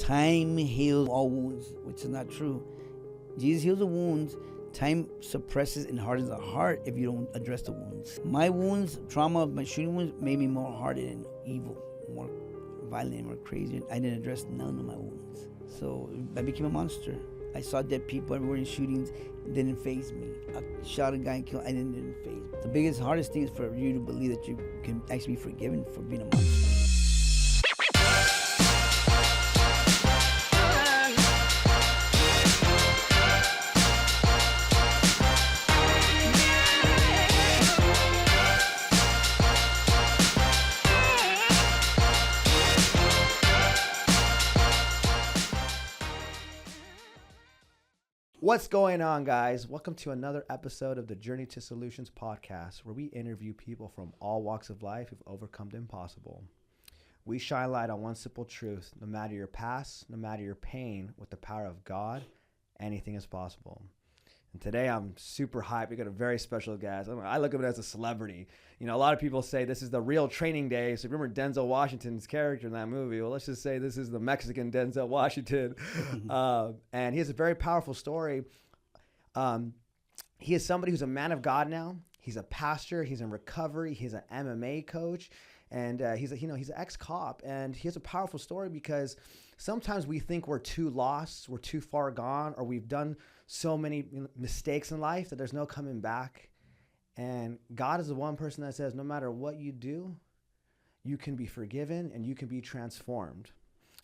time heals all wounds, which is not true. Jesus heals the wounds. Time suppresses and hardens the heart if you don't address the wounds. My wounds, trauma of my shooting wounds, made me more hardened and evil, more violent, more crazy. I didn't address none of my wounds. So I became a monster. I saw dead people everywhere in shootings. It didn't faze me. I shot a guy and killed. It didn't faze me. The biggest, hardest thing is for you to believe that you can actually be forgiven for being a monster. What's going on, guys? Welcome to another episode of the Journey to Solutions podcast, where we interview people from all walks of life who've overcome the impossible. We shine light on one simple truth: no matter your past, no matter your pain, with the power of God, anything is possible. And today I'm super hyped. We got a very special guest. I look at it as a celebrity. You know, a lot of people say this is the real Training Day. So remember Denzel Washington's character in that movie? Well, let's just say this is the Mexican Denzel Washington. And he has a very powerful story. He is somebody who's a man of God now. He's a pastor. He's in recovery. He's an MMA coach. And he's an ex-cop. And he has a powerful story because sometimes we think we're too lost, we're too far gone, or we've done so many mistakes in life that there's no coming back. And God is the one person that says, no matter what you do, you can be forgiven and you can be transformed.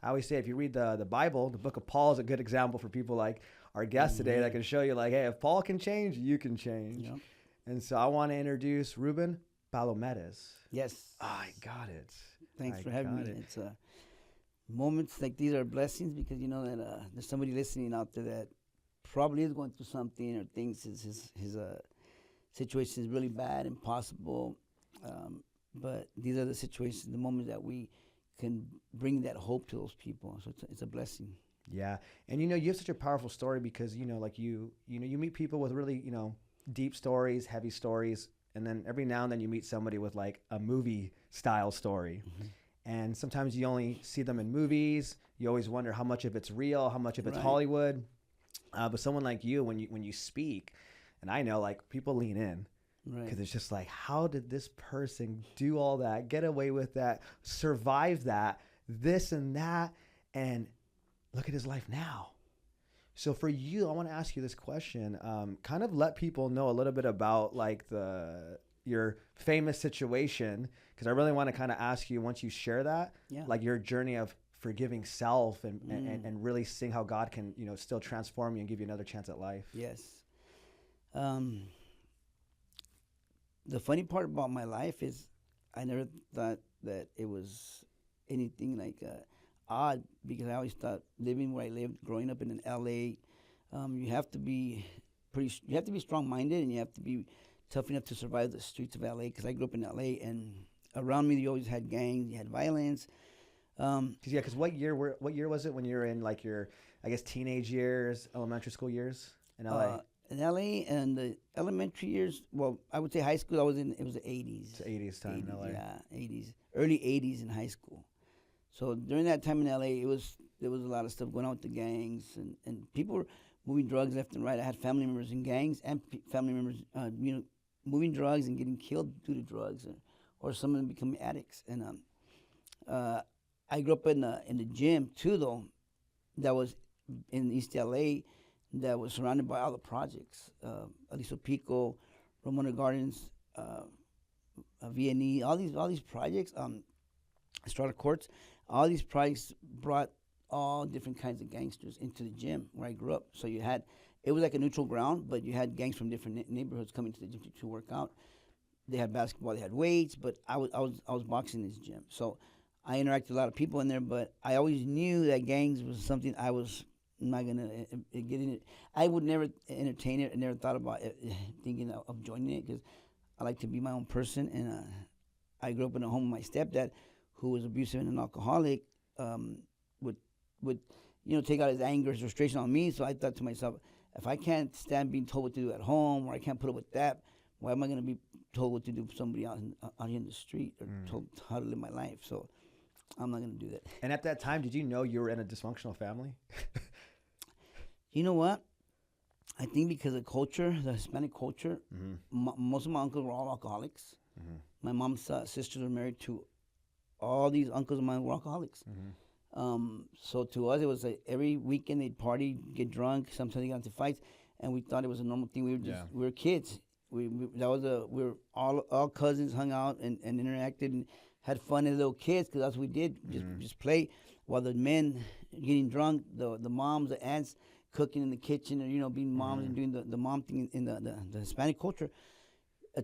I always say, if you read the Bible, the book of Paul is a good example for people like our guest today that can show you, like, hey, if Paul can change, you can change. Yep. And so I want to introduce Ruben Palomares. Yes. I got it. Thanks for having me. It's moments like these are blessings because you know that there's somebody listening out there that probably is going through something or thinks his situation is really bad, impossible. But these are the situations, the moments that we can bring that hope to those people. So it's a blessing. Yeah. And you have such a powerful story because, you meet people with really, deep stories, heavy stories. And then every now and then you meet somebody with like a movie style story. Mm-hmm. And sometimes you only see them in movies. You always wonder how much of it's real, how much of it's Hollywood. But someone like you, when you speak, and I know like people lean in because it's just like, how did this person do all that, get away with that, survive that, this and that, and look at his life now. So for you, I want to ask you this question. Kind of let people know a little bit about like your famous situation, because I really want to kind of ask you, once you share that, like your journey of forgiving self and really seeing how God can, still transform you and give you another chance at life. Yes. The funny part about my life is I never thought that it was anything like odd, because I always thought living where I lived, growing up in LA, you have to be strong-minded and you have to be tough enough to survive the streets of LA, because I grew up in LA and around me you always had gangs, you had violence. Because what year was it when you were in like your, I guess, teenage years, elementary school years in LA? In LA and the elementary years, well, I would say high school, it was the 80s. It's the 80s time in LA. Yeah, 80s. Early 80s in high school. So during that time in LA, there was a lot of stuff going on with the gangs and people were moving drugs left and right. I had family members in gangs and family members, moving drugs and getting killed due to drugs, or some of them becoming addicts. And I grew up in the gym too, though, that was in East LA, that was surrounded by all the projects, Aliso Pico, Ramona Gardens, VNE, all these projects, Estrada Courts, all these projects brought all different kinds of gangsters into the gym where I grew up. So it was like a neutral ground, but you had gangs from different neighborhoods coming to the gym to work out. They had basketball, they had weights, but I was boxing in this gym. So I interacted with a lot of people in there, but I always knew that gangs was something I was not going to get in it. I would never entertain it and never thought about thinking of joining it, because I like to be my own person. And I grew up in a home with my stepdad, who was abusive and an alcoholic, would take out his anger, his frustration on me. So I thought to myself, if I can't stand being told what to do at home, or I can't put up with that, why am I going to be told what to do for somebody out here in the street, or told how to live my life? So I'm not gonna do that. And at that time, did you know you were in a dysfunctional family? You know what? I think because of culture, the Hispanic culture, most of my uncles were all alcoholics. My mom's sisters were married to all these uncles of mine were alcoholics. So to us, it was like every weekend they'd party, get drunk. Sometimes they got into fights, and we thought it was a normal thing. We were just we were kids. We were all cousins, hung out and interacted and had fun as little kids because that's what we did. Just play while the men getting drunk, the moms, the aunts cooking in the kitchen, or being moms and doing the mom thing in the Hispanic culture.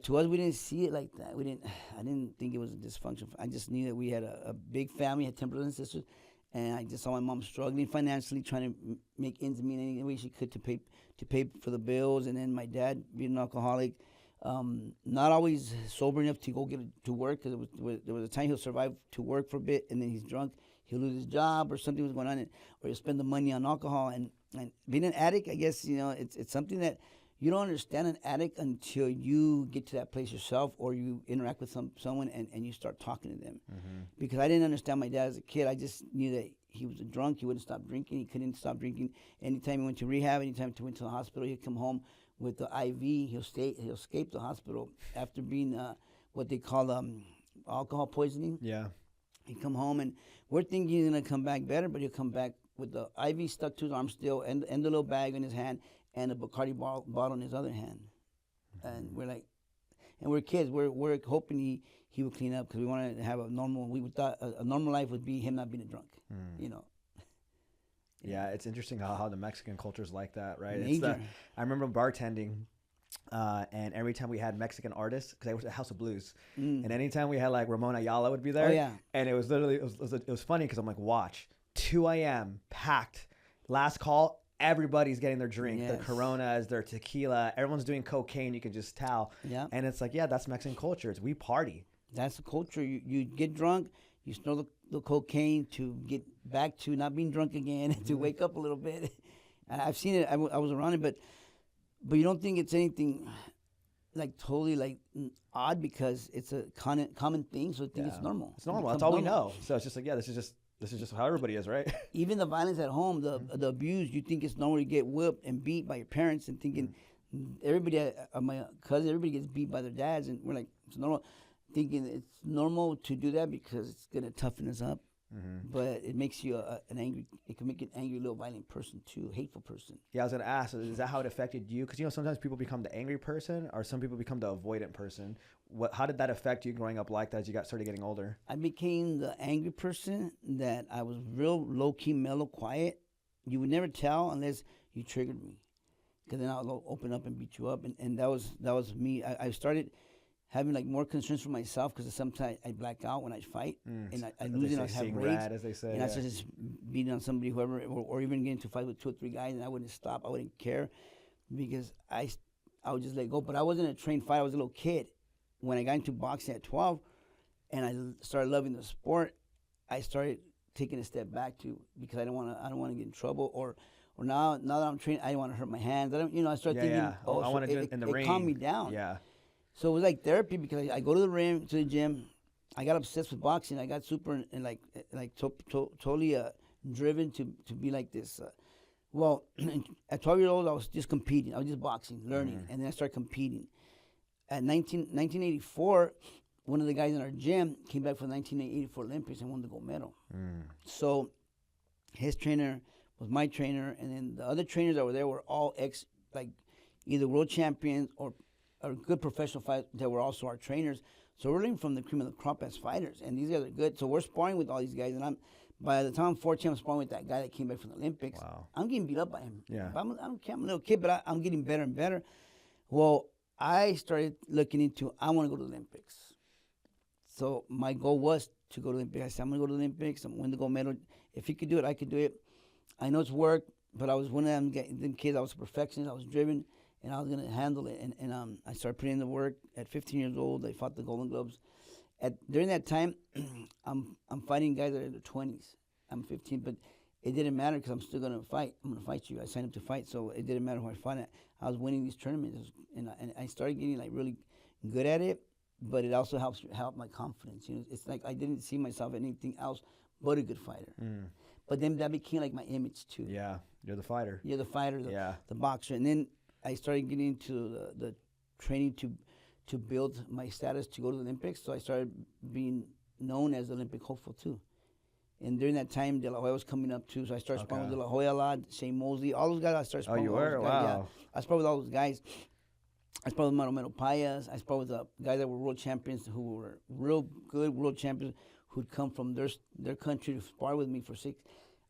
To us, we didn't see it like that. I didn't think it was a dysfunction. I just knew that we had a big family, had 10 brothers and sisters, and I just saw my mom struggling financially, trying to make ends meet any way she could to pay for the bills. And then my dad being an alcoholic, not always sober enough to go get to work, because there was a time he'll survive to work for a bit, and then he's drunk, he'll lose his job or something was going on, or he'll spend the money on alcohol. And being an addict, I guess it's something that you don't understand an addict until you get to that place yourself, or you interact with someone and you start talking to them. Because I didn't understand my dad as a kid. I just knew that he was a drunk. He wouldn't stop drinking. He couldn't stop drinking. Anytime he went to rehab, anytime he went to the hospital, he'd come home with the IV. He'll escape the hospital after being what they call alcohol poisoning. Yeah. He'd come home, and we're thinking he's going to come back better, but he'll come back with the IV stuck to his arm still, and the little bag in his hand, and a Bacardi bottle in his other hand. And we're like, and we're kids. We're hoping he would clean up, because we wanted to have a normal. We thought a normal life would be him not being a drunk. Yeah, it's interesting how the Mexican culture is like that, right? Major. I remember bartending, and every time we had Mexican artists, because I was at House of Blues, and anytime we had like Ramon Ayala would be there. Oh yeah. And it was literally it was funny, because I'm like, watch, 2 a.m. packed, last call. Everybody's getting their drink, their Coronas, their tequila. Everyone's doing cocaine. You can just tell. Yeah. And it's like, that's Mexican culture. We party. That's the culture. You get drunk, you snort the cocaine to get back to not being drunk again, to wake up a little bit. I've seen it. I was around it, but you don't think it's anything like totally like odd, because it's a common thing. So I think it's normal. It's normal. That's all we know. So it's just like, this is just how everybody is, right? Even the violence at home, the abuse, you think it's normal to get whipped and beat by your parents, and thinking everybody, my cousin, everybody gets beat by their dads, and we're like, it's normal. Thinking it's normal to do that because it's gonna toughen us up, but it makes you an angry. It can make you an angry, little violent person too, hateful person. Yeah, I was gonna ask, is that how it affected you? Because sometimes people become the angry person, or some people become the avoidant person. How did that affect you growing up like that as you started getting older? I became the angry person, that I was real low key, mellow, quiet. You would never tell unless you triggered me, because then I'll open up and beat you up, and that was me. I started having like more concerns for myself, because sometimes I black out when I fight, and I lose it. I have rage, as they say, and I started just beating on somebody, whoever, or even getting into a fight with 2 or 3 guys, and I wouldn't stop. I wouldn't care, because I would just let go. But I wasn't a trained fighter. I was a little kid. When I got into boxing at 12, and I started loving the sport, I started taking a step back because I don't want to get in trouble, or now that I'm trained, I don't want to hurt my hands. I started thinking, I want to do it in the ring. It calmed me down. Yeah. So it was like therapy, because I go to the gym. I got obsessed with boxing. I got super and totally driven to be like this. Well, at 12 years old, I was just competing. I was just boxing, learning, and then I started competing. At 1984, one of the guys in our gym came back from the 1984 Olympics and won the gold medal. So his trainer was my trainer, and then the other trainers that were there were all either world champions or good professional fighters that were also our trainers. So we're learning from the cream of the crop as fighters, and these guys are good. So we're sparring with all these guys, and by the time I'm 14, I'm sparring with that guy that came back from the Olympics. Wow. I'm getting beat up by him. Yeah. I don't care, I'm a little kid, but I'm getting better and better. Well, I started looking into, I want to go to the Olympics. So my goal was to go to the Olympics. I said, I'm going to go to the Olympics. I'm going to win the gold medal. If he could do it, I could do it. I know it's work, but I was one of them kids. I was a perfectionist. I was driven, and I was going to handle it. And I started putting in the work. At 15 years old, I fought the Golden Globes. During that time, I'm fighting guys that are in their 20s. I'm 15, but it didn't matter, because I'm still going to fight. I'm going to fight you. I signed up to fight, so it didn't matter who I fought at. I was winning these tournaments, and I started getting really good at it. but it also help my confidence. It's like I didn't see myself anything else but a good fighter. But then that became like my image too. Yeah, you're the fighter. You're the fighter, Yeah. the boxer. And then I started getting into the training to build my status to go to the Olympics. So I started being known as Olympic hopeful too. And during that time, De La Hoya was coming up too. So I started sparring with De La Hoya a lot, Shane Mosley, all those guys. I started sparring you with all were? those guys. Wow. Yeah, I sparred with all those guys. I sparred with Manomero Payas. I sparred with the guys that were world champions who were real good world champions who'd come from their country to spar with me for six.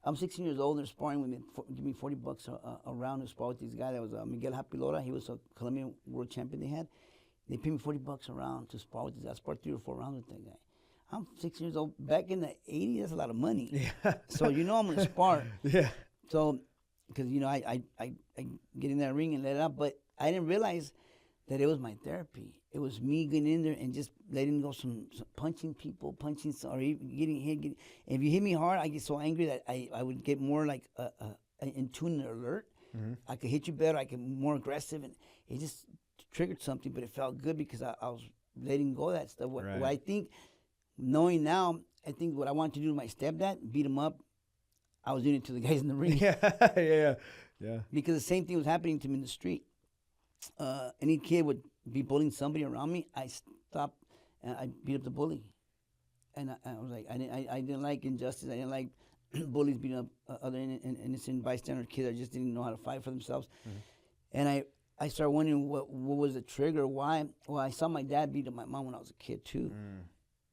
I'm 16 years old. They're sparring with me. Give me $40 a round to spar with these guys. That was Miguel Hapilora. He was a Colombian world champion they had. They paid me $40 a round to spar with these guys. I sparred 3 or 4 rounds with that guy. I'm 16 years old. Back in the 80s, that's a lot of money. Yeah. So I'm going to spar. Yeah. So, because, I get in that ring and let it out. But I didn't realize that it was my therapy. It was me getting in there and just letting go some punching people, or even getting hit. And if you hit me hard, I get so angry that I would get more like in tune and alert. I could hit you better. I could be more aggressive. And it just triggered something, but it felt good because I was letting go of that stuff. What I think, knowing now, I think what I wanted to do to my stepdad, beat him up, I was doing it to the guys in the ring. Yeah. Because the same thing was happening to me in the street. Any kid would be bullying somebody around me, I stopped and I beat up the bully. And I was like, I didn't like injustice. I didn't like bullies beating up other innocent bystander kids that just didn't know how to fight for themselves. And I started wondering what was the trigger, why. Well, I saw my dad beat up my mom when I was a kid too.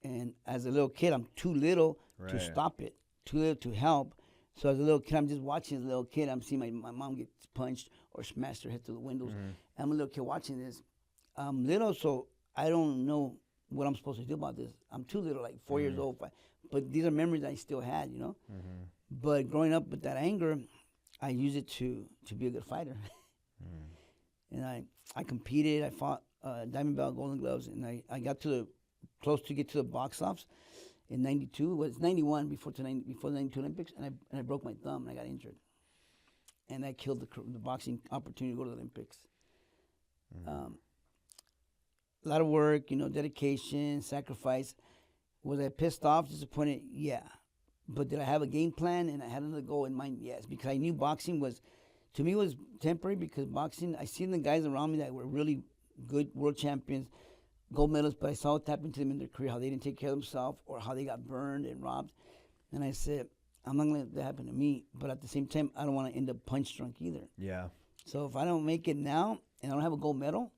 And as a little kid, I'm too little to stop it, too little to help. So as a little kid, I'm just watching as a little kid. I'm seeing my mom get punched or smashed her head through the windows. I'm a little kid watching this. I'm little, so I don't know what I'm supposed to do about this. I'm too little, like 4 years old. But these are memories I still had, But growing up with that anger, I use it to be a good fighter. And I competed. I fought Diamond Belt, Golden Gloves, and I got close to get to the box offs in '92. It was '91 before the '92 Olympics, and I broke my thumb and I got injured, and that killed the boxing opportunity to go to the Olympics. A lot of work, dedication, sacrifice. Was I pissed off, disappointed? Yeah. But did I have a game plan and I had another goal in mind? Yes, because I knew boxing was temporary, because boxing, I seen the guys around me that were really good world champions, gold medalists, but I saw what happened to them in their career, how they didn't take care of themselves or how they got burned and robbed. And I said, I'm not going to let that happen to me. But at the same time, I don't want to end up punch drunk either. Yeah. So if I don't make it now and I don't have a gold medal,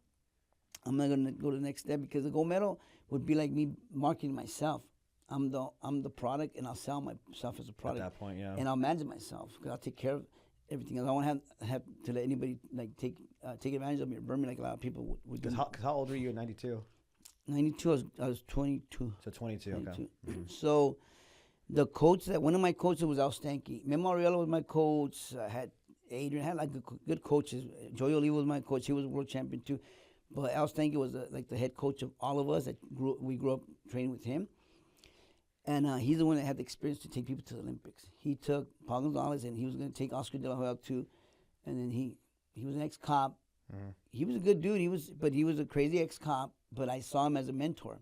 I'm not going to go to the next step, because the gold medal would be like me marketing myself. I'm the product, and I'll sell myself as a product. At that point, yeah. And I'll manage myself, because I'll take care of everything. I don't want to have to let anybody like take advantage of me or burn me like a lot of people would do. Because how old were you in '92? '92, I was 22. So 22, okay. So the coach, one of my coaches was Al Stanky. Memo Ariella was my coach. I had Adrian, had like good coaches. Joey Oliva was my coach. He was a world champion too. But Al Stanky was like the head coach of all of us that we grew up training with him. And he's the one that had the experience to take people to the Olympics. He took Paul Gonzalez, and he was going to take Oscar De La Hoya too. And then he was an ex-cop. He was a good dude. But he was a crazy ex-cop. But I saw him as a mentor.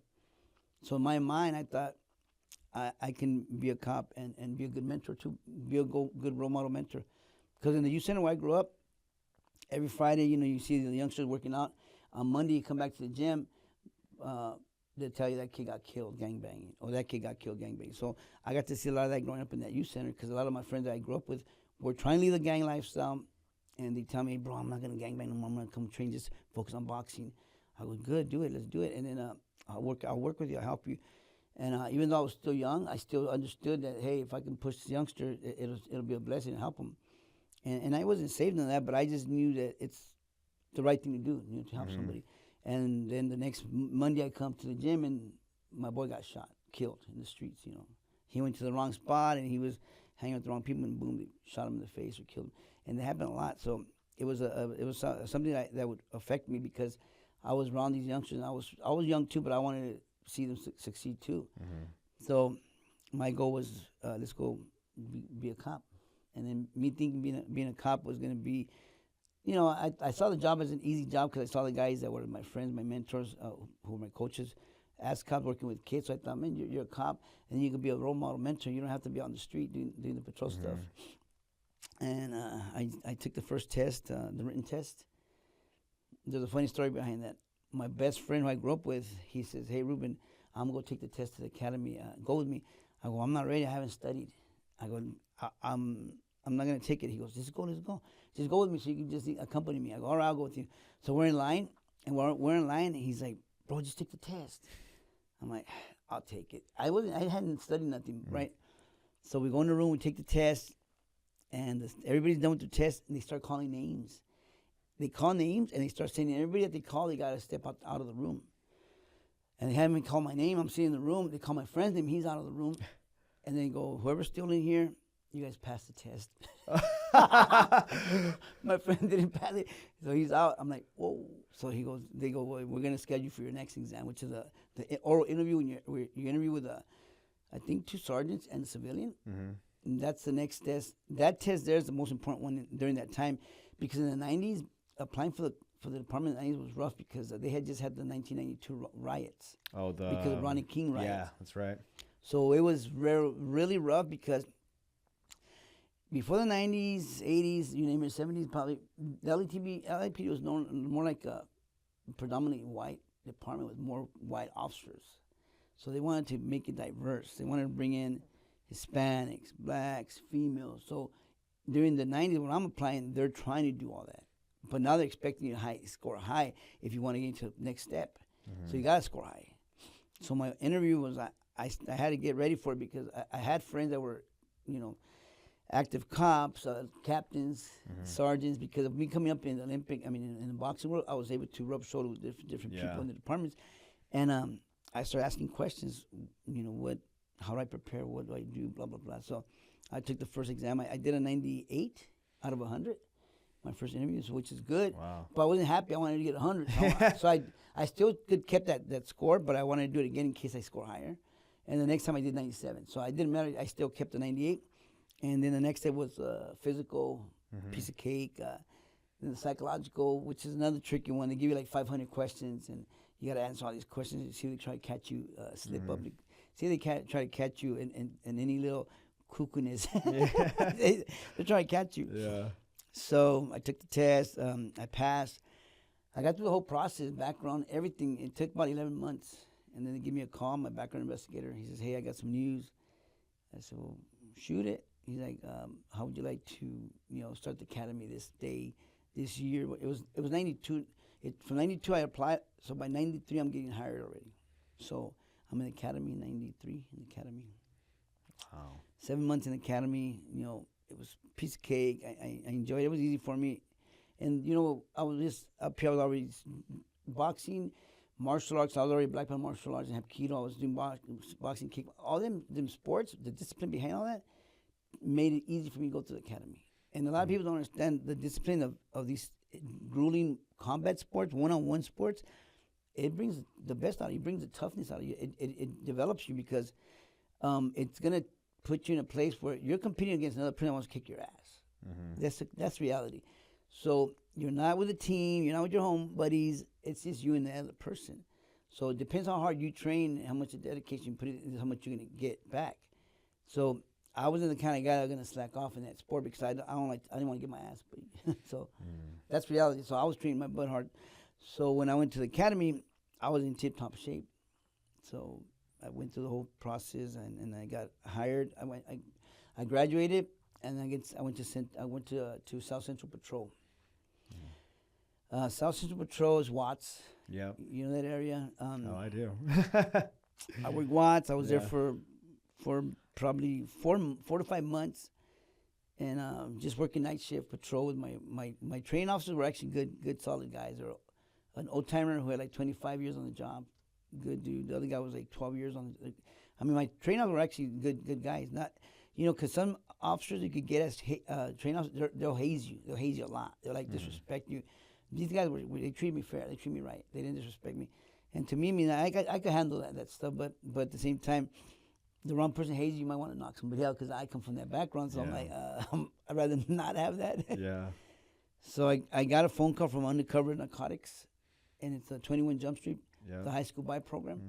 So in my mind, I thought I can be a cop and be a good mentor too, be a good role model mentor. Because in the youth center where I grew up, every Friday, you see the youngsters working out. On Monday, you come back to the gym, they'll tell you that kid got killed gangbanging, or that kid got killed gangbanging. So I got to see a lot of that growing up in that youth center, because a lot of my friends that I grew up with were trying to leave the gang lifestyle, and they tell me, bro, I'm not going to gangbang no more. I'm going to come train, just focus on boxing. I go, good, do it, let's do it. And then I'll work with you, I'll help you. And even though I was still young, I still understood that, hey, if I can push this youngster, it'll be a blessing to help him. And I wasn't saved on that, but I just knew that it's the right thing to do, to help somebody. And then the next Monday I come to the gym, and my boy got shot, killed in the streets, He went to the wrong spot, and he was hanging with the wrong people, and boom, they shot him in the face or killed him. And that happened a lot. So it was something that would affect me, because I was around these youngsters, and I was young too, but I wanted to see them succeed too. So my goal was, let's go be a cop. And then me thinking being a cop was going to be you know, I saw the job as an easy job because I saw the guys that were my friends, my mentors, who were my coaches, as cops working with kids. So I thought, man, you're a cop, and you could be a role model mentor. You don't have to be on the street doing the patrol stuff. And I took the first test, the written test. There's a funny story behind that. My best friend who I grew up with, he says, "Hey, Ruben, I'm going to take the test to the academy. Go with me." I go, "I'm not ready. I haven't studied." I go, I'm not going to take it." He goes, let's go. Just go with me so you can just accompany me. I go, "All right, I'll go with you." So we're in line, and we're in line, and he's like, "Bro, just take the test." I'm like, "I'll take it." I hadn't studied nothing, right? So we go in the room, we take the test, and everybody's done with the test, and they start calling names. They call names, and they start saying, everybody that they call, they got to step out of the room. And they haven't called my name. I'm sitting in the room. They call my friend's name. He's out of the room. And they go, "Whoever's still in here, you guys passed the test." My friend didn't pass it, so he's out. I'm like, "Whoa!" So they go, "Well, we're gonna schedule for your next exam, which is the oral interview. When you interview with I think 2 sergeants and a civilian. And that's the next test. That test there is the most important one during that time, because in the 90s, applying for the department in the 90s was rough because they had just had the 1992 riots. Oh, because of Ronnie King riots. Yeah, that's right. So it was really rough because before the 90s, 80s, you name it, 70s, probably, the LAPD was known more like a predominantly white department with more white officers. So they wanted to make it diverse. They wanted to bring in Hispanics, blacks, females. So during the 90s, when I'm applying, they're trying to do all that. But now they're expecting you to score high if you want to get into the next step. So you got to score high. So my interview was, I had to get ready for it because I had friends that were, active cops, captains, sergeants. Because of me coming up in the in the boxing world, I was able to rub shoulders with different people in the departments. And I started asking questions, how do I prepare? What do I do? Blah, blah, blah. So I took the first exam. I did a 98 out of 100, my first interview, which is good. Wow. But I wasn't happy. I wanted to get 100. So I still kept that score, but I wanted to do it again in case I score higher. And the next time I did 97. So it didn't matter. I still kept the 98. And then the next step was physical, piece of cake. Then the psychological, which is another tricky one. They give you like 500 questions, and you got to answer all these questions. See if they try to catch you slip up. See if they try to catch you in any little cuckoo-ness. They're trying to catch you. Yeah. So I took the test. I passed. I got through the whole process, background, everything. It took about 11 months. And then they give me a call, my background investigator. He says, "Hey, I got some news." I said, "Well, shoot it." He's like, "How would you like to, start the academy this year?" It was 92. From 92 I applied. So by 93 I'm getting hired already. So I'm in the academy in 93 in the academy. Wow. 7 months in the academy. It was a piece of cake. I enjoyed it. It was easy for me. And I was just up here. I was already boxing, martial arts. I was already black belt martial arts and Hapkido. I was doing boxing, kick. All them sports, the discipline behind all that, made it easy for me to go to the academy. And a lot of people don't understand the discipline of these grueling combat sports, one-on-one sports. It brings the best out of you. It brings the toughness out of you. It develops you because it's going to put you in a place where you're competing against another person that wants to kick your ass. That's reality. So you're not with a team. You're not with your home buddies. It's just you and the other person. So it depends how hard you train, how much dedication you put in, how much you're going to get back. So I wasn't the kind of guy that was going to slack off in that sport because I didn't want to get my ass beat. So that's reality. So I was training my butt hard. So when I went to the academy, I was in tip-top shape. So I went through the whole process and I got hired. I graduated and I went to South Central Patrol. South Central Patrol is Watts. Yeah. You know that area? I do. I worked Watts. I was there for probably 4 to 5 months, and just working night shift patrol with my training officers were actually good solid guys. There were an old timer who had like 25 years on the job, good dude. The other guy was like 12 years on. My training officers were actually good guys. Not, because some officers you could get as training officers, they'll haze you. They'll haze you a lot. They'll like disrespect you. These guys they treated me fair. They treated me right. They didn't disrespect me. And to me, I could handle that stuff. But at the same time, the wrong person hates you, you might want to knock somebody out because I come from that background. So I'm like, I'd rather not have that. Yeah. So I got a phone call from Undercover Narcotics, and it's 21 Jump Street, the high school buy program.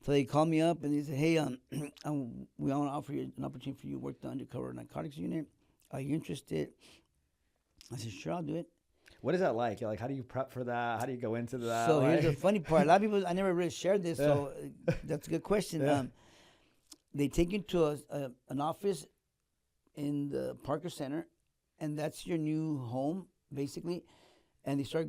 So they called me up and they said, "Hey, we want to offer you an opportunity for you to work the Undercover Narcotics unit. Are you interested?" I said, "Sure, I'll do it." What is that like? Like, how do you prep for that? How do you go into that? So here's the funny part. A lot of people, I never really shared this, so that's a good question. Yeah. They take you to an office in the Parker Center, and that's your new home, basically. And they start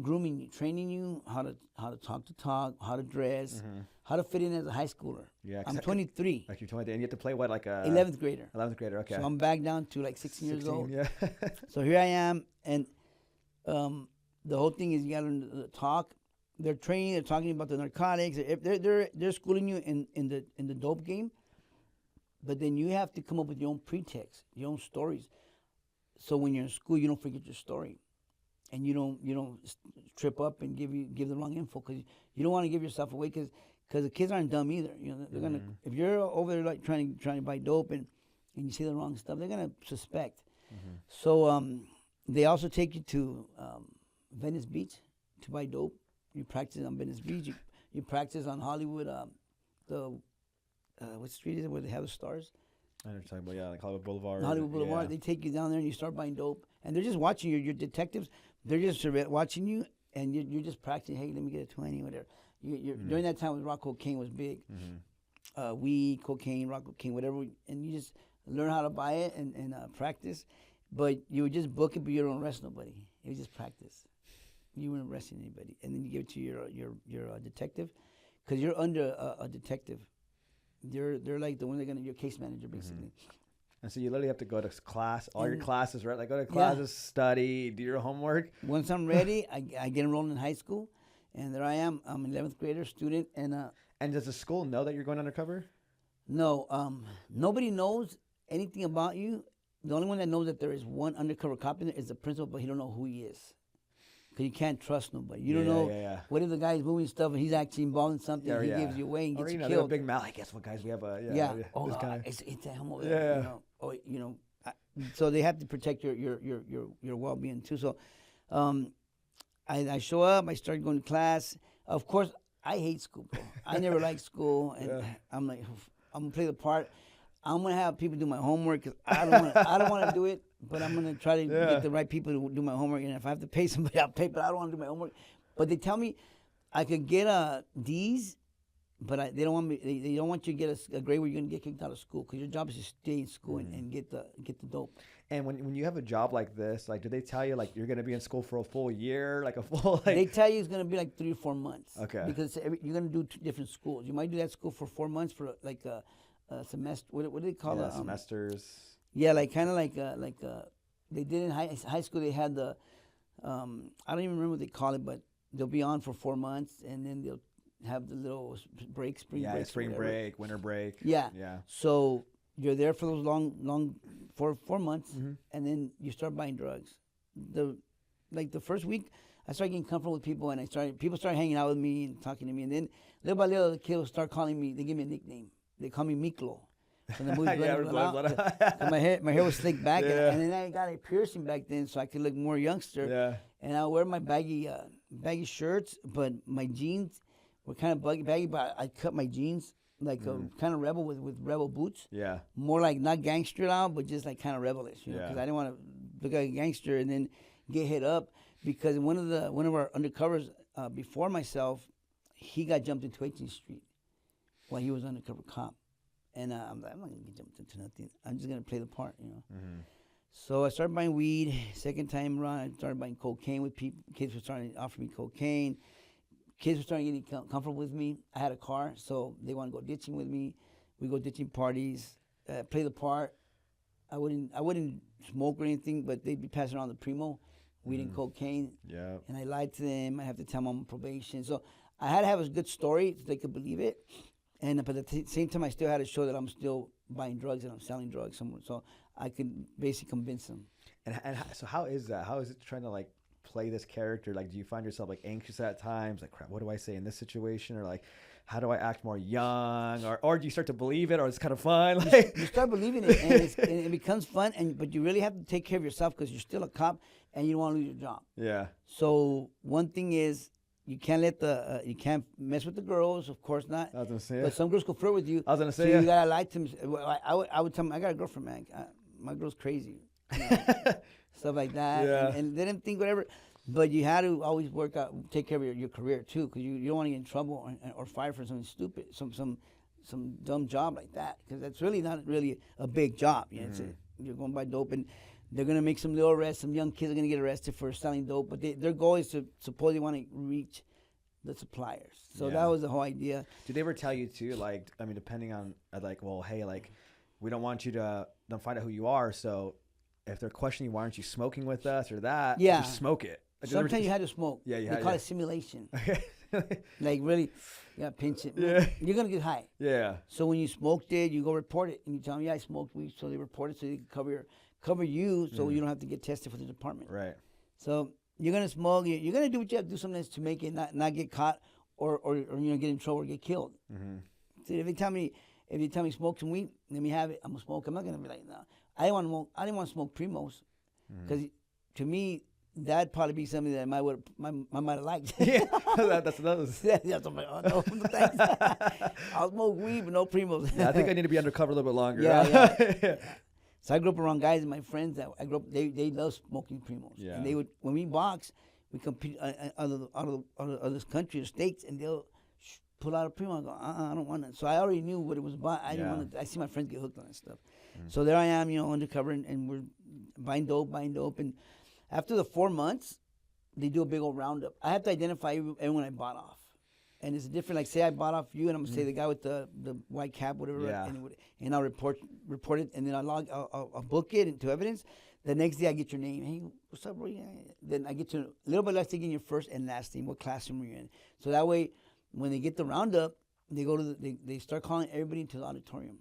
grooming you, training you how to talk, how to dress, how to fit in as a high schooler. Yeah, I'm 23. Like you're 20, and you have to play what, like a 11th grader. 11th grader. Okay. So I'm back down to like 16 years old. Yeah. So here I am, and the whole thing is you got to learn to talk. They're training. They're talking about the narcotics. They're schooling you in the dope game. But then you have to come up with your own pretext, your own stories. So when you're in school, you don't forget your story, and you don't trip up and give the wrong info, because you don't want to give yourself away, because the kids aren't dumb either. You know, they're gonna, if you're over there like trying to buy dope and you say the wrong stuff, they're gonna suspect. So they also take you to Venice Beach to buy dope. You practice on Venice Beach. You practice on Hollywood. What street is it where they have the stars? I know what you're talking about, like Hollywood Boulevard. Hollywood Boulevard. Yeah. They take you down there and you start buying dope, and they're just watching you. Your detectives, they're just watching you, and you're just practicing. Hey, let me get a 20, whatever. During that time, rock cocaine was big. Weed, cocaine, rock cocaine, whatever, and you just learn how to buy it and practice. But you would just book it, but you don't arrest nobody. It was just practice. You weren't arresting anybody, and then you give it to your detective, because you're under a detective. They're like the one that your case manager, basically. And so you literally have to go to class, all your classes, right? Like go to classes, study, do your homework. Once I'm ready, I get enrolled in high school, and there I am. I'm an 11th grader student, and does the school know that you're going undercover? No, nobody knows anything about you. The only one that knows that there is one undercover cop in there is the principal, but he don't know who he is. Because you can't trust nobody. You don't know what if the guy's moving stuff and he's actually involved in something, he gives you away and gets you killed. A big mouth. Hey, guess what, guys? We have a it's him over there. You know, so they have to protect your well-being too. So, I show up. I start going to class. Of course, I hate school, bro. I never liked school, and I'm like, I'm gonna play the part. I'm gonna have people do my homework, because I don't want to do it, but I'm gonna try to get the right people to do my homework. And if I have to pay somebody, I'll pay. But I don't want to do my homework. But they tell me I could get D's, but they don't want me. They don't want you to get a grade where you're gonna get kicked out of school, because your job is to stay in school and get the dope. And when you have a job like this, like, do they tell you like you're gonna be in school for a full year, like a full? Like... They tell you it's gonna be like 3 or 4 months. Okay. Because you're gonna do 2 different schools. You might do that school for 4 months for like a semester. What do they call it? Semesters. Yeah, like kind of like they did in high school. They had the I don't even remember what they call it, but they'll be on for 4 months, and then they'll have the little break, spring break. Yeah, spring break, winter break. Yeah. Yeah. So you're there for those long 4 months, and then you start buying drugs. The first week, I started getting comfortable with people, and people started hanging out with me and talking to me, and then little by little, the kids will start calling me. They give me a nickname. They call me Miklo. From the movie my hair was slicked back, and then I got a piercing back then, so I could look more youngster. Yeah. And I wear my baggy shirts, but my jeans were kind of baggy. But I cut my jeans like a kind of rebel with rebel boots. Yeah. More like not gangster out, but just like kind of rebellish, you know, because I didn't want to look like a gangster and then get hit up, because one of our undercovers before myself, he got jumped into 18th Street while he was undercover cop. And I'm like, I'm not going to get jumped into nothing. I'm just going to play the part, you know. So I started buying weed. Second time around, I started buying cocaine with people. Kids were starting to offer me cocaine. Kids were starting getting comfortable with me. I had a car, so they want to go ditching with me. We go ditching parties, play the part. I wouldn't smoke or anything, but they'd be passing around the Primo, weed and cocaine. Yeah. And I lied to them. I have to tell them I'm on probation. So I had to have a good story so they could believe it. And but at the same time, I still had to show that I'm still buying drugs and I'm selling drugs somewhere, so I could basically convince them. And so how is that? How is it trying to like play this character? Like, do you find yourself like anxious at times? Like, crap, what do I say in this situation? Or like, how do I act more young? Or do you start to believe it, or it's kind of fun? Like, You start believing it, and, and it becomes fun. But you really have to take care of yourself because you're still a cop, and you don't want to lose your job. yeah. So one thing is, you can't let you can't mess with the girls, of course not. I was gonna say. But some girls go flirt with you. I was gonna say. So Yeah. you gotta lie to them. I would tell them, I got a girlfriend, man. My girl's crazy. You know, stuff like that. Yeah. And they didn't think whatever. But you had to always work out, take care of your career too, because you don't want to get in trouble or fired for something stupid, some dumb job like that, because that's really not really a big job. You know, you're going by dope, and they're gonna make some little arrests. Some young kids are gonna get arrested for selling dope, but their goal is to supposedly want to reach the suppliers. So Yeah. that was the whole idea. Did they ever tell you too? Like, I mean, depending on like, well, hey, like, we don't want you to don't find out who you are. So if they're questioning, why aren't you smoking with us or that? Yeah. Just smoke it. Like, Sometimes you had to smoke. Yeah, you they had- call yeah. it simulation. Okay. Like really, pinch it. Yeah. You're gonna get high. Yeah. So when you smoked it, you go report it, and you tell them, yeah, I smoked weed. So they report it so they can cover you, so you don't have to get tested for the department. Right. So you're gonna smoke. You're gonna do what you have to do sometimes to make it not get caught or get in trouble or get killed. Mm-hmm. So if you tell me smoke some weed, let me have it. I'm gonna smoke. I'm not gonna be like, no. I didn't want to smoke Primos, because to me that'd probably be something that I might have liked. Yeah. That's another. That's I'm like, oh no, thanks. I'll smoke weed, but no Primos. Yeah, I think I need to be undercover a little bit longer. Yeah. So I grew up around guys and my friends that I grew up. They love smoking Primos. Yeah. And they would, when we box, we compete out of this country or states, and they'll pull out a Primo. I go, I don't want it. So I already knew what it was about. I didn't want to. I see my friends get hooked on that stuff. So there I am, undercover, and we're buying dope, and after the 4 months, they do a big old roundup. I have to identify everyone I bought off. And it's different. Like, say I bought off you, and I'm gonna say the guy with the white cap, whatever, Yeah. and I'll report it, and then I'll book it into evidence. The next day I get your name. Hey, what's up, bro? Yeah. Then I get to a little bit less taking your first and last name, what classroom were you in. So that way, when they get the roundup, they go to they start calling everybody into the auditorium,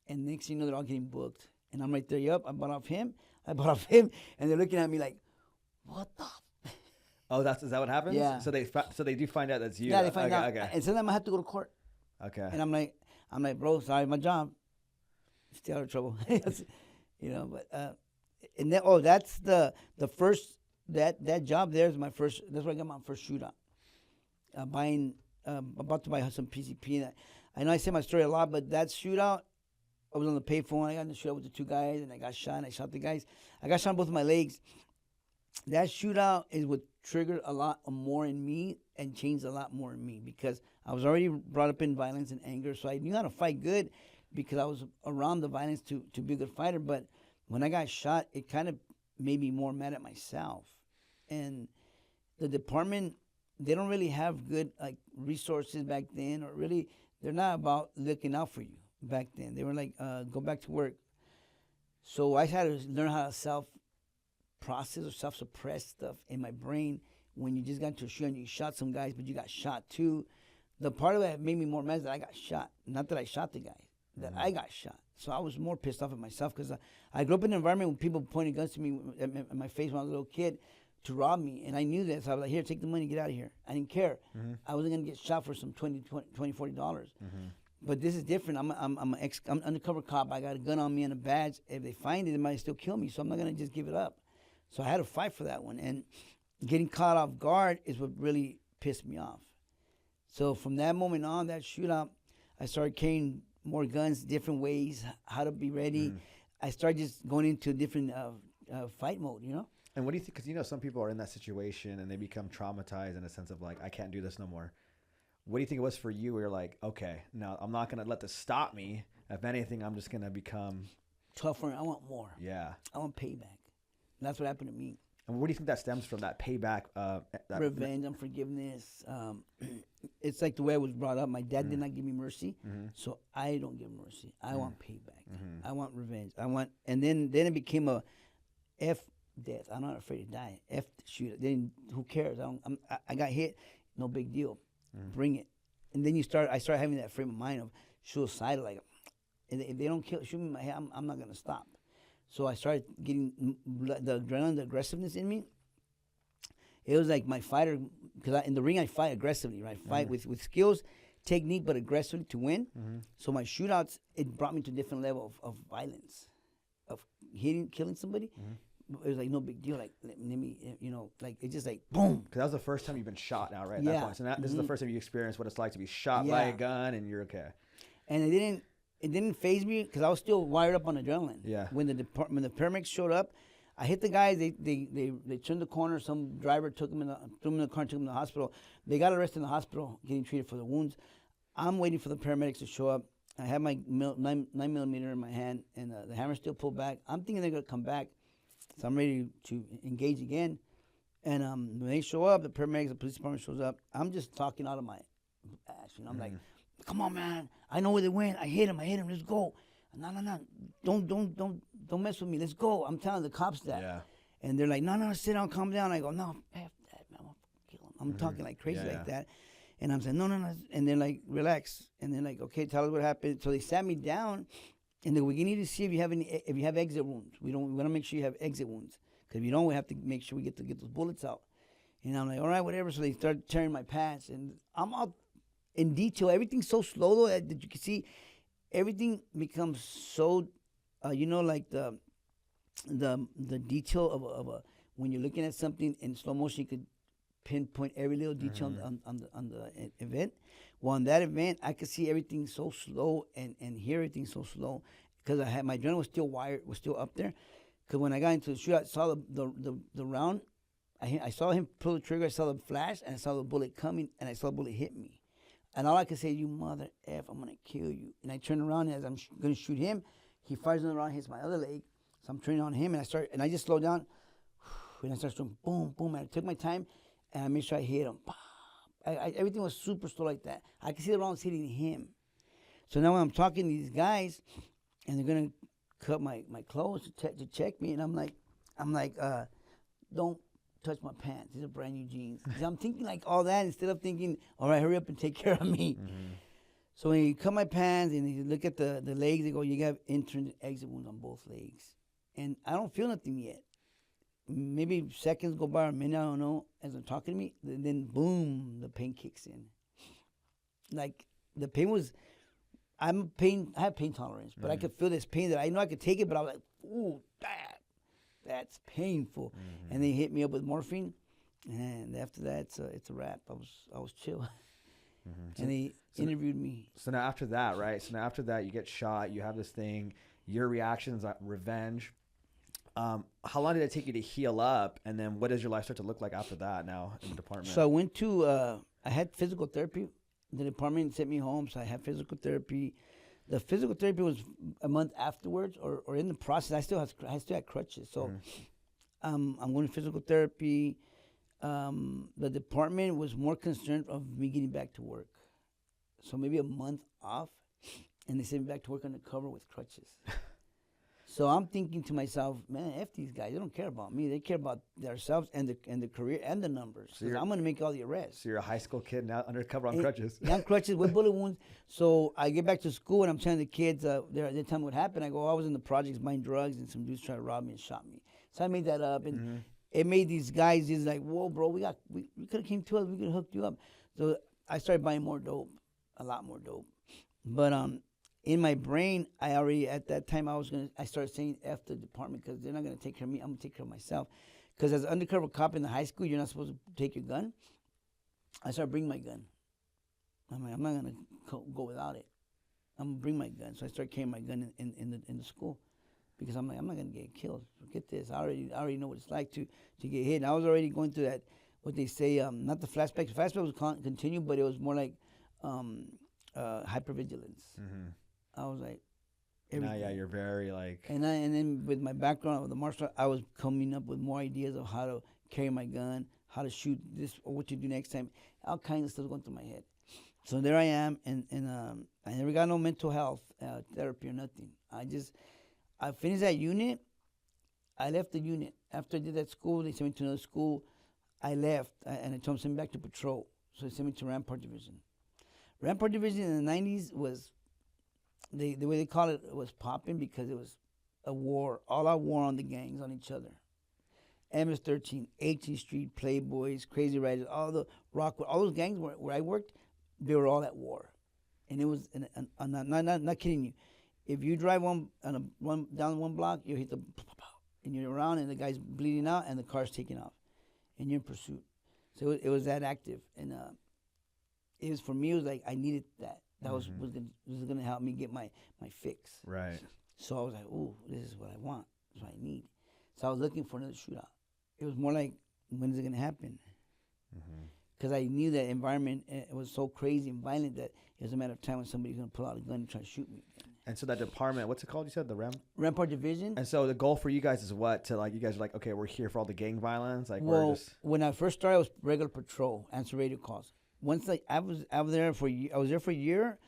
and next thing you know, they're all getting booked. And I'm right there. Yup, I bought off him, and they're looking at me like, what the. Oh, is that what happens? Yeah. So they do find out that's you. Yeah, they find okay, out. Okay. And sometimes I have to go to court. Okay. And I'm like, bro, sorry, my job. Stay out of trouble. But and then, that's the first that job there is my first. That's where I got my first shootout. About to buy some PCP. And I know I say my story a lot, but that shootout, I was on the payphone. I got in the shootout with the two guys, and I got shot. And I shot the guys. I got shot in both of my legs. That shootout is what triggered a lot more in me and changed a lot more in me, because I was already brought up in violence and anger, so I knew how to fight good because I was around the violence to be a good fighter. But when I got shot, it kind of made me more mad at myself. And the department, they don't really have good resources back then, or really they're not about looking out for you back then. They were like, go back to work. So I had to learn how to self-process or self-suppress stuff in my brain. When you just got into a shootout and you shot some guys, but you got shot too. The part of that made me more mad that I got shot. Not that I shot the guy, that I got shot. So I was more pissed off at myself, because I grew up in an environment when people pointed guns to me at my face when I was a little kid to rob me. And I knew that, so I was like, here, take the money, get out of here. I didn't care. I wasn't going to get shot for some $20, $40. But this is different. I'm an undercover cop. I got a gun on me and a badge. If they find it, they might still kill me. So I'm not going to just give it up. So I had to fight for that one. And getting caught off guard is what really pissed me off. So from that moment on, that shootout, I started carrying more guns, different ways, how to be ready. I started just going into a different fight mode, And what do you think? Because some people are in that situation and they become traumatized in a sense of like, I can't do this no more. What do you think it was for you where you're like, okay, no, I'm not going to let this stop me. If anything, I'm just going to become tougher. I want more. Yeah. I want payback. And that's what happened to me. And where do you think that stems from, that payback? Revenge, unforgiveness. It's like the way I was brought up. My dad did not give me mercy, so I don't give mercy. I want payback. I want revenge. And then it became a F death. I'm not afraid to die. F shoot. Then who cares? I got hit. No big deal. Bring it. And then I start having that frame of mind of suicidal. Like, if they don't shoot me in my head, I'm not gonna stop. So I started getting the adrenaline, the aggressiveness in me. It was like my fighter, because in the ring I fight aggressively, right? Fight with skills, technique, but aggressively to win. So my shootouts, it brought me to a different level of violence, of killing somebody. It was like no big deal. Like let me, like it's just like boom. Because that was the first time you've been shot now, right? At Yeah. that point. So this is the first time you experienced what it's like to be shot by a gun, and you're okay. And it didn't phase me because I was still wired up on adrenaline. Yeah. When the paramedics showed up, I hit the guys. They turned the corner. Some driver threw him in the car, and took him to the hospital. They got arrested in the hospital, getting treated for the wounds. I'm waiting for the paramedics to show up. I have my 9mm in my hand, and the hammer's still pulled back. I'm thinking they're gonna come back, so I'm ready to engage again. And when they show up, the paramedics, the police department shows up. I'm just talking out of my ass. I'm like, "Come on, man! I know where they went. I hit him. Let's go." No, don't mess with me. Let's go. I'm telling the cops that. Yeah. And they're like, no, sit down, calm down. I go, no, F that, man, I'm gonna kill him. I'm talking like crazy like that. And I'm saying, no. And they're like, relax. And they're like, okay, tell us what happened. So they sat me down, and they go, we need to see if you have exit wounds. We want to make sure you have exit wounds, because if you don't, we have to make sure we get those bullets out. And I'm like, all right, whatever. So they start tearing my pants, and I'm out in detail. Everything's so slow though that you can see. Everything becomes so, like the detail of a when you're looking at something in slow motion, you could pinpoint every little detail on the event. Well, on that event, I could see everything so slow and hear everything so slow, because I had my adrenaline was still up there. Because when I got into the shootout, I saw the round. I saw him pull the trigger. I saw the flash, and I saw the bullet coming, and I saw the bullet hit me. And all I could say, you mother F, I'm going to kill you. And I turn around, and as I'm going to shoot him, he fires another round, hits my other leg. So I'm turning on him, and I just slow down. And I start shooting, boom, boom. And I took my time, and I made sure I hit him. Everything was super slow like that. I could see the rounds hitting him. So now when I'm talking to these guys, and they're going to cut my clothes to check me, and I'm like, don't touch my pants. These are brand new jeans. I'm thinking like all that instead of thinking, all right, hurry up and take care of me. So when you cut my pants and you look at the legs, they go, you got internal exit wounds on both legs. And I don't feel nothing yet. Maybe seconds go by, or a minute, I don't know, as they're talking to me. Then boom, the pain kicks in. Like the pain was, I have pain tolerance, but I could feel this pain that I know I could take it, but I was like, ooh, that's painful. And they hit me up with morphine, and after that, it's a wrap. I was chill. And they interviewed me. So now after that, right? So now after that, you get shot. You have this thing. Your reaction is like revenge. How long did it take you to heal up? And then what does your life start to look like after that now in the department? So I went to, I had physical therapy. The department sent me home, so I had physical therapy. The physical therapy was a month afterwards, or in the process. I still had crutches. So I'm going to physical therapy. The department was more concerned of me getting back to work. So maybe a month off, and they sent me back to work undercover with crutches. So I'm thinking to myself, man, F these guys. They don't care about me. They care about themselves and the career and the numbers. So I'm going to make all the arrests. So you're a high school kid now undercover on crutches. Yeah, on crutches with bullet wounds. So I get back to school, and I'm telling the kids, they tell me what happened. I go, I was in the projects buying drugs, and some dudes tried to rob me and shot me. So I made that up, and it made these guys just like, whoa, bro, we could have came to us. We could have hooked you up. So I started buying more dope, a lot more dope. But in my brain, I already, at that time, I started saying F the department, because they're not going to take care of me. I'm going to take care of myself. Because as an undercover cop in the high school, you're not supposed to take your gun. I started bringing my gun. I'm like, I'm not going to go without it. I'm going to bring my gun. So I started carrying my gun in the school, because I'm like, I'm not going to get killed. Forget this. I already know what it's like to get hit. And I was already going through that, what they say, not the flashback. The flashback was continued, but it was more like hypervigilance. I was like, everything. Now, yeah, you're very like. And then with my background with the martial art, I was coming up with more ideas of how to carry my gun, how to shoot this, or what to do next time. All kinds of stuff going through my head. So there I am, and I never got no mental health therapy or nothing. I finished that unit. I left the unit. After I did that school, they sent me to another school. I left, and I told them, send me back to patrol. So they sent me to Rampart Division. Rampart Division in the 90s was, the way they call it, was popping, because it was a war, all out war on the gangs, on each other. MS-13, 18th Street, Playboys, Crazy Riders, all the Rockwood, all those gangs where I worked, they were all at war, and it was I'm not kidding you. If you drive one down one block, you hit the and you're around, and the guy's bleeding out, and the car's taking off, and you're in pursuit. So it was that active, and it was for me. It was like I needed that. That was gonna help me get my fix. Right. So I was like, "Ooh, this is what I want. This is what I need." So I was looking for another shootout. It was more like, when is it gonna happen? Because I knew that environment, it was so crazy and violent that it was a matter of time when somebody's gonna pull out a gun and try to shoot me. And so that department, what's it called? You said the Rampart Division. And so the goal for you guys is what? To like, you guys are like, okay, we're here for all the gang violence. Like, Well, we're just when I first started, I was regular patrol, answer radio calls. Once I was there for I was there for a year.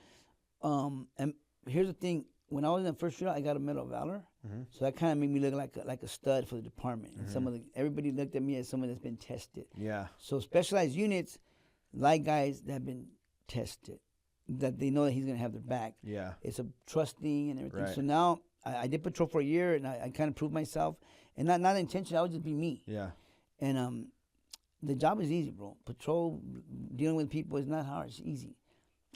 And here's the thing: when I was in the first shootout, I got a Medal of Valor. So that kind of made me look like a stud for the department. And everybody looked at me as someone that's been tested. Yeah. So specialized units like guys that have been tested, that they know that he's gonna have their back. Yeah. It's a trust thing and everything. Right. So now I did patrol for a year, and I kind of proved myself, and not intentionally. I would just be me. Yeah. And the job is easy, bro. Patrol, dealing with people is not hard. It's easy,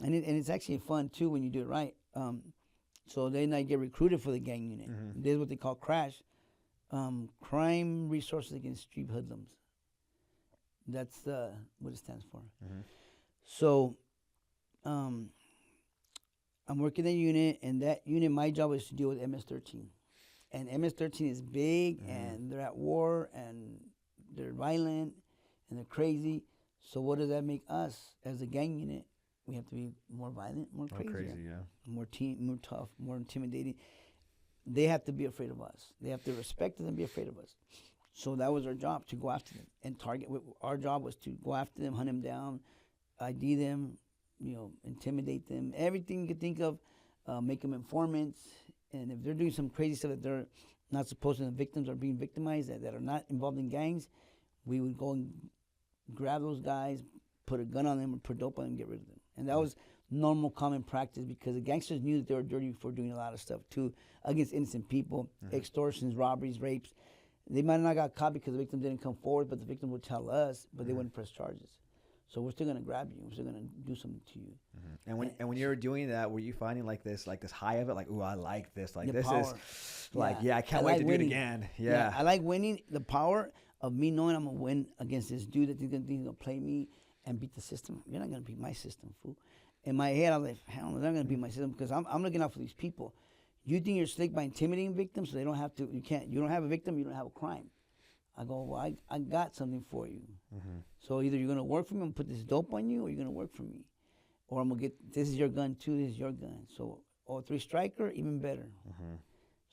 and it's actually fun too when you do it right. So then I get recruited for the gang unit. This is what they call CRASH, Crime Resources Against Street Hoodlums. That's what it stands for. So I'm working that unit, and that unit, my job is to deal with MS-13. And MS-13 is big, and they're at war, and they're violent, and they're crazy. So what does that make us as a gang unit? We have to be more violent, more crazy, more tough, more intimidating. They have to be afraid of us. They have to respect us and be afraid of us. So that was our job, to go after them and target. Our job was to go after them, hunt them down, ID them, intimidate them, everything you could think of, make them informants. And if they're doing some crazy stuff that they're not supposed to, the victims are being victimized, that are not involved in gangs, we would go and grab those guys, put a gun on them, or put dope on them, and get rid of them. And that was normal, common practice, because the gangsters knew that they were dirty for doing a lot of stuff too against innocent people, extortions, robberies, rapes. They might not got caught because the victim didn't come forward, but the victim would tell us, but they wouldn't press charges. So we're still gonna grab you. We're still gonna do something to you. And when you were doing that, were you finding like this high of it, like, ooh, I like this, like this power. Is like, I can't wait to do it again. Yeah. I like winning. The power of me knowing I'm gonna win against this dude that he's gonna play me and beat the system. You're not gonna beat my system, fool. In my head, I was like, hell no, they're not gonna beat my system, because I'm looking out for these people. You think you're slick by intimidating victims, so they don't have to. You don't have a victim, you don't have a crime. I go, well, I got something for you. So either you're gonna work for me and put this dope on you, or you're gonna work for me, or I'm gonna get, this is your gun too. This is your gun. So 3 striker, even better.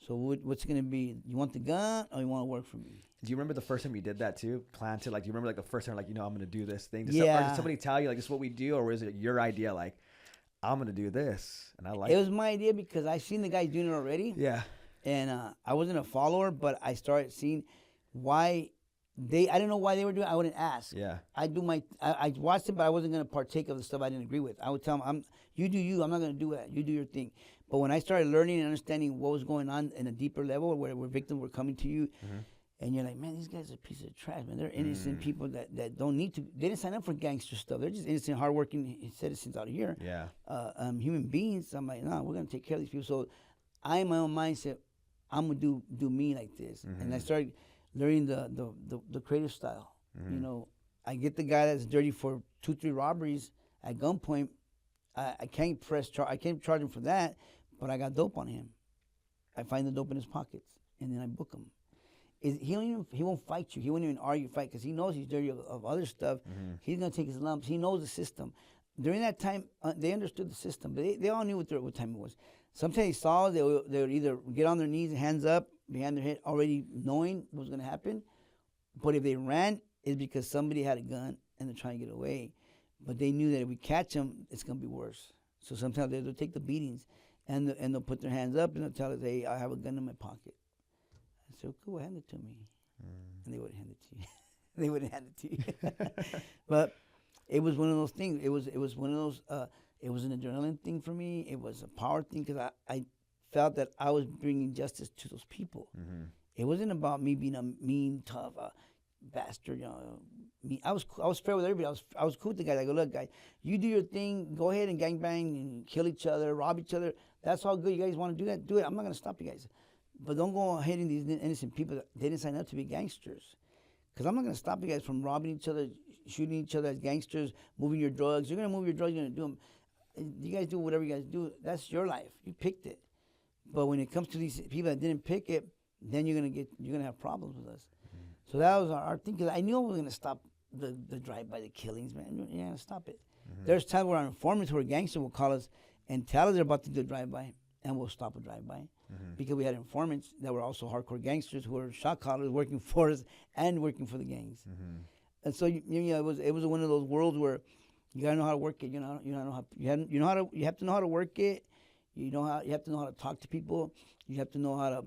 So what's it gonna be? You want the gun, or you want to work for me? Do you remember the first time you did that too? Planted, like, do you remember like the first time, like, I'm gonna do this thing? Did somebody tell you like this is what we do, or is it your idea? Like, I'm gonna do this, and I like it. It was my idea because I seen the guys doing it already. Yeah. And I wasn't a follower, but I started seeing why I didn't know why they were doing it. I wouldn't ask. Yeah. I watched it, but I wasn't going to partake of the stuff I didn't agree with. I would tell them, you do you, I'm not going to do it. You do your thing. But when I started learning and understanding what was going on in a deeper level, where victims were coming to you, and you're like, man, these guys are a piece of trash, man. They're innocent people that don't need to. They didn't sign up for gangster stuff. They're just innocent, hardworking citizens out here. Yeah. Human beings. I'm like, nah, we're going to take care of these people. So I, in my own mindset, I'm going to do me like this. And I started learning the creative style. I get the guy that's dirty for 2-3 robberies at gunpoint. I can't I can't charge him for that, but I got dope on him. I find the dope in his pockets, and then I book him. He won't fight you. He won't even argue fight, because he knows he's dirty of other stuff. He's gonna take his lumps. He knows the system. During that time, they understood the system, but they all knew what time it was. Sometimes they saw, they would either get on their knees, hands up, behind their head, already knowing what was going to happen. But if they ran, it's because somebody had a gun and they're trying to get away. But they knew that if we catch them, it's going to be worse. So sometimes they'll take the beatings, and they'll put their hands up, and they'll tell us, hey, I have a gun in my pocket. I said, okay, well, hand it to me. And they wouldn't hand it to you. They wouldn't hand it to you. But it was one of those things. It was one of those, it was an adrenaline thing for me. It was a power thing, because I felt that I was bringing justice to those people. It wasn't about me being a mean, tough bastard. You know, me. I was fair with everybody. I was cool with the guys. I go, look, guys, you do your thing. Go ahead and gangbang and kill each other, rob each other. That's all good. You guys want to do that? Do it. I'm not gonna stop you guys. But don't go hitting these innocent people. They didn't sign up to be gangsters. Because I'm not going to stop you guys from robbing each other, shooting each other as gangsters, moving your drugs. You're going to move your drugs. You're going to do them. You guys do whatever you guys do. That's your life. You picked it. But when it comes to these people that didn't pick it, then you're going to have problems with us. Mm-hmm. So that was our thing. Because I knew I was going to stop the drive-by, the killings, man. You're going to stop it. Mm-hmm. There's times where our informants who are gangsters will call us and tell us they're about to do a drive-by, and we'll stop a drive-by. Mm-hmm. Because we had informants that were also hardcore gangsters who were shot callers working for us and working for the gangs. Mm-hmm. And so it was one of those worlds where you gotta know how to work it. You have to know how to work it. You have to know how to talk to people. You have to know how to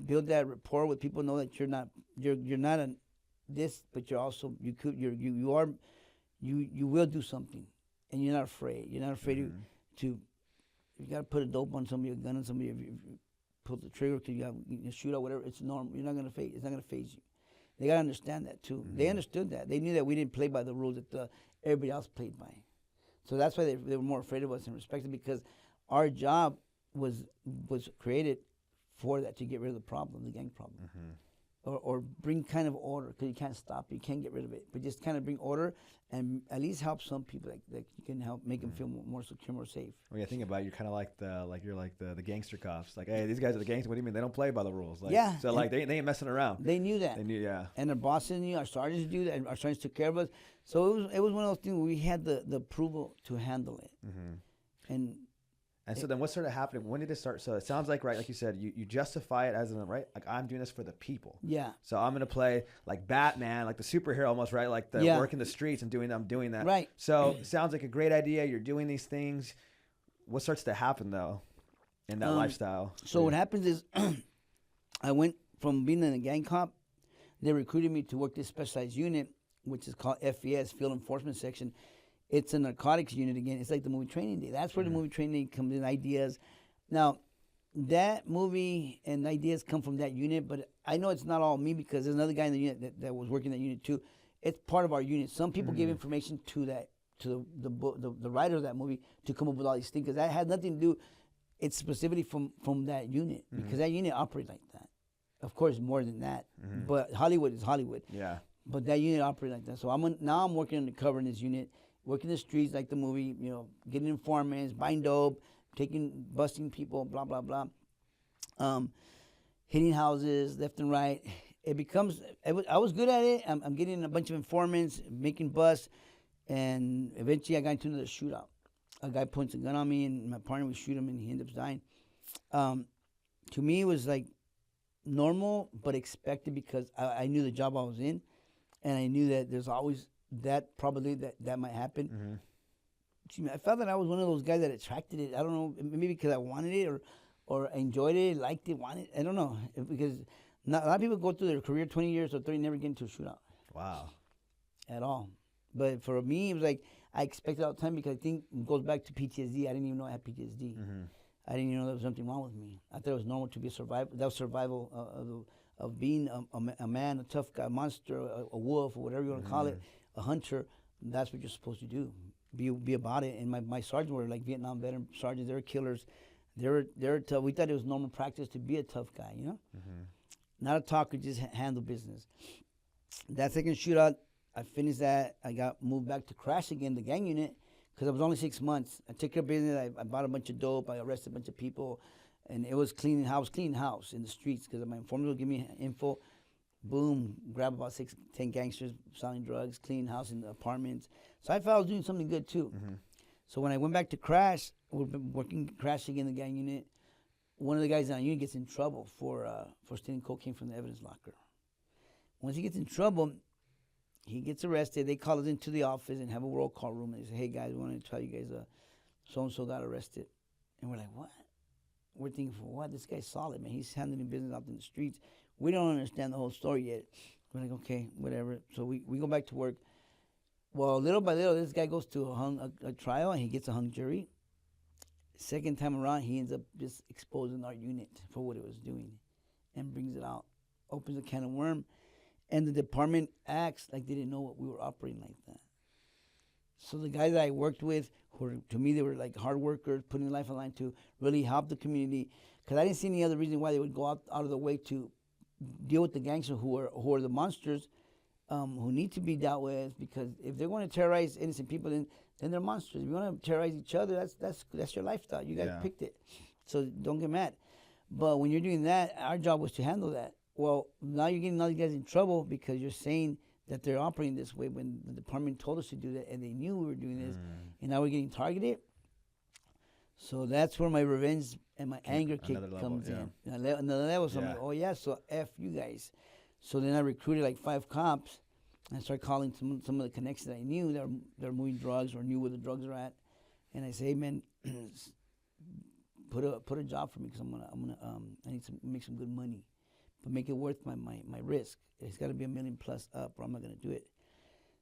build that rapport with people. Know that you're not this, but you're also you will do something, and you're not afraid. You're not afraid mm-hmm. to you got to put a dope on somebody, a gun on somebody. If you pull the trigger, you shoot out, whatever. It's normal. It's not gonna phase you. They gotta understand that too. Mm-hmm. They understood that. They knew that we didn't play by the rules that everybody else played by. So that's why they were more afraid of us and respected, because our job was created for that, to get rid of the problem, the gang problem. Mm-hmm. Or bring kind of order, because you can't stop it, you can't get rid of it, but just kind of bring order and at least help some people that you can help make them feel more secure, more safe. Well, yeah, think about it, you're kind of like the gangster cops. Like, hey, these guys are the gangsters. What do you mean they don't play by the rules? Like, yeah. So like they ain't messing around. They knew that. They knew, yeah. And our bosses knew, our sergeants knew that, and our sergeants took care of us. So it was one of those things where we had the approval to handle it. Mm-hmm. And so then what started happening? When did it start? So it sounds like, right, like you said, you justify it as an, right? Like, I'm doing this for the people. Yeah. So I'm going to play like Batman, like the superhero almost, right? Like the work in the streets and I'm doing that. Right. So it sounds like a great idea. You're doing these things. What starts to happen though in that lifestyle? So what happens is I went from being a gang cop. They recruited me to work this specialized unit, which is called FES, Field Enforcement Section. It's a narcotics unit again. It's like the movie Training Day. That's where the movie Training Day comes in, ideas. Now, that movie and ideas come from that unit, but I know it's not all me, because there's another guy in the unit that was working that unit too. It's part of our unit. Some people give information to the writer of that movie to come up with all these things, because that had nothing to do. It's specifically from that unit, because that unit operates like that. Of course, more than that, but Hollywood is Hollywood. Yeah. But that unit operates like that. So now I'm working undercover in this unit. Working the streets like the movie, getting informants, buying dope, busting people, blah, blah, blah. Hitting houses left and right. I was good at it. I'm getting a bunch of informants, making busts, and eventually I got into another shootout. A guy points a gun on me, and my partner would shoot him, and he ended up dying. To me, it was like normal, but expected, because I knew the job I was in, and I knew that there's always that probably that might happen. I felt that I was one of those guys that attracted it. I don't know, maybe because I wanted it or enjoyed it, liked it, wanted it. I don't know, because a lot of people go through their career 20 years or 30, never get into a shootout. Wow. At all. But for me, it was like I expected all the time, because I think it goes back to PTSD. I didn't even know I had PTSD. I didn't even know there was something wrong with me. I thought it was normal to be a survivor. That was survival of being a man, a tough guy, a monster, a wolf, or whatever you want to call it. A hunter. That's what you're supposed to do. Be about it. And my sergeants were like Vietnam veteran sergeants. They were killers. They're tough. We thought it was normal practice to be a tough guy, not a talker, just handle business. That second shootout, I finished that. I got moved back to Crash again, the gang unit, because I was only 6 months. I took care of business. I bought a bunch of dope. I arrested a bunch of people, and it was clean house in the streets, because my informant would give me info. Boom, grab about 6-10 gangsters selling drugs, clean house in the apartments. So I felt I was doing something good too. So when I went back to Crash, we've been working Crash again, the gang unit. One of the guys in our unit gets in trouble for stealing cocaine from the evidence locker. Once he gets in trouble, he gets arrested. They call us into the office and have a roll call room, and they say, "Hey guys, we want to tell you guys, so and so got arrested." And we're like, "What?" We're thinking, "For what? This guy's solid, man. He's handling business out in the streets. We don't understand the whole story yet." We're like, "Okay, whatever." So we go back to work. Well, little by little, this guy goes to a trial, and he gets a hung jury. Second time around, he ends up just exposing our unit for what it was doing, and brings it out. opens a can of worm, and the department acts like they didn't know what we were operating like that. So the guys that I worked with, to me, they were like hard workers, putting their life on the line to really help the community. Because I didn't see any other reason why they would go out of the way to deal with the gangsters who are the monsters, who need to be dealt with. Because if they're going to terrorize innocent people, then they're monsters. If you want to terrorize each other, that's your lifestyle. You guys picked it, so don't get mad. But when you're doing that, our job was to handle that. Well, now you're getting all these guys in trouble because you're saying that they're operating this way when the department told us to do that, and they knew we were doing this, and now we're getting targeted. So that's where my revenge and my anger kick comes in. Another level. So I'm like, oh yeah, so F you guys. So then I recruited like 5 cops, and I started calling some of the connections that I knew that were moving drugs or knew where the drugs are at, and I say, hey man, put a job for me because I need to make some good money, but make it worth my risk. It's got to be $1 million plus up, or I'm not gonna do it.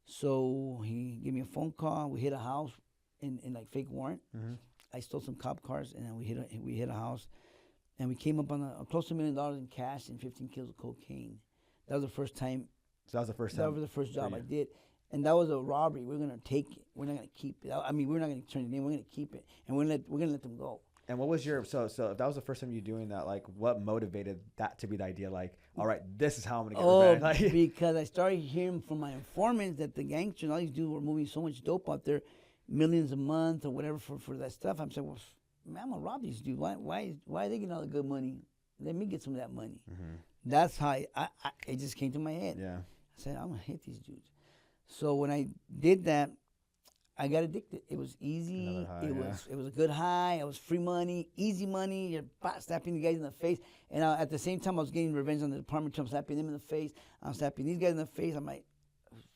So he gave me a phone call. We hit a house in like fake warrant. Mm-hmm. I stole some cop cars, and then we hit a house, and we came up on close to $1 million in cash and 15 kilos of cocaine. That was the first time. So that was the first time. That was the first job I did, and that was a robbery. We're gonna take it. We're not gonna keep it. I mean, we're not gonna turn it in. We're gonna keep it, and we're gonna let them go. And what was your so if that was the first time you doing that, like what motivated that to be the idea? Like, all right, this is how I'm gonna get revenge. Like, because I started hearing from my informants that the gangsters, all these dudes were moving so much dope out there, millions a month or whatever for that stuff. I'm saying, well, man, I'm gonna rob these dudes. Why are they getting all the good money? Let me get some of that money. Mm-hmm. That's how it just came to my head. Yeah. I said, I'm gonna hit these dudes. So when I did that, I got addicted. It was easy. It was a good high. It was free money, easy money. You're slapping the guys in the face. And at the same time, I was getting revenge on the department too. I'm slapping them in the face. I'm slapping these guys in the face. I'm like,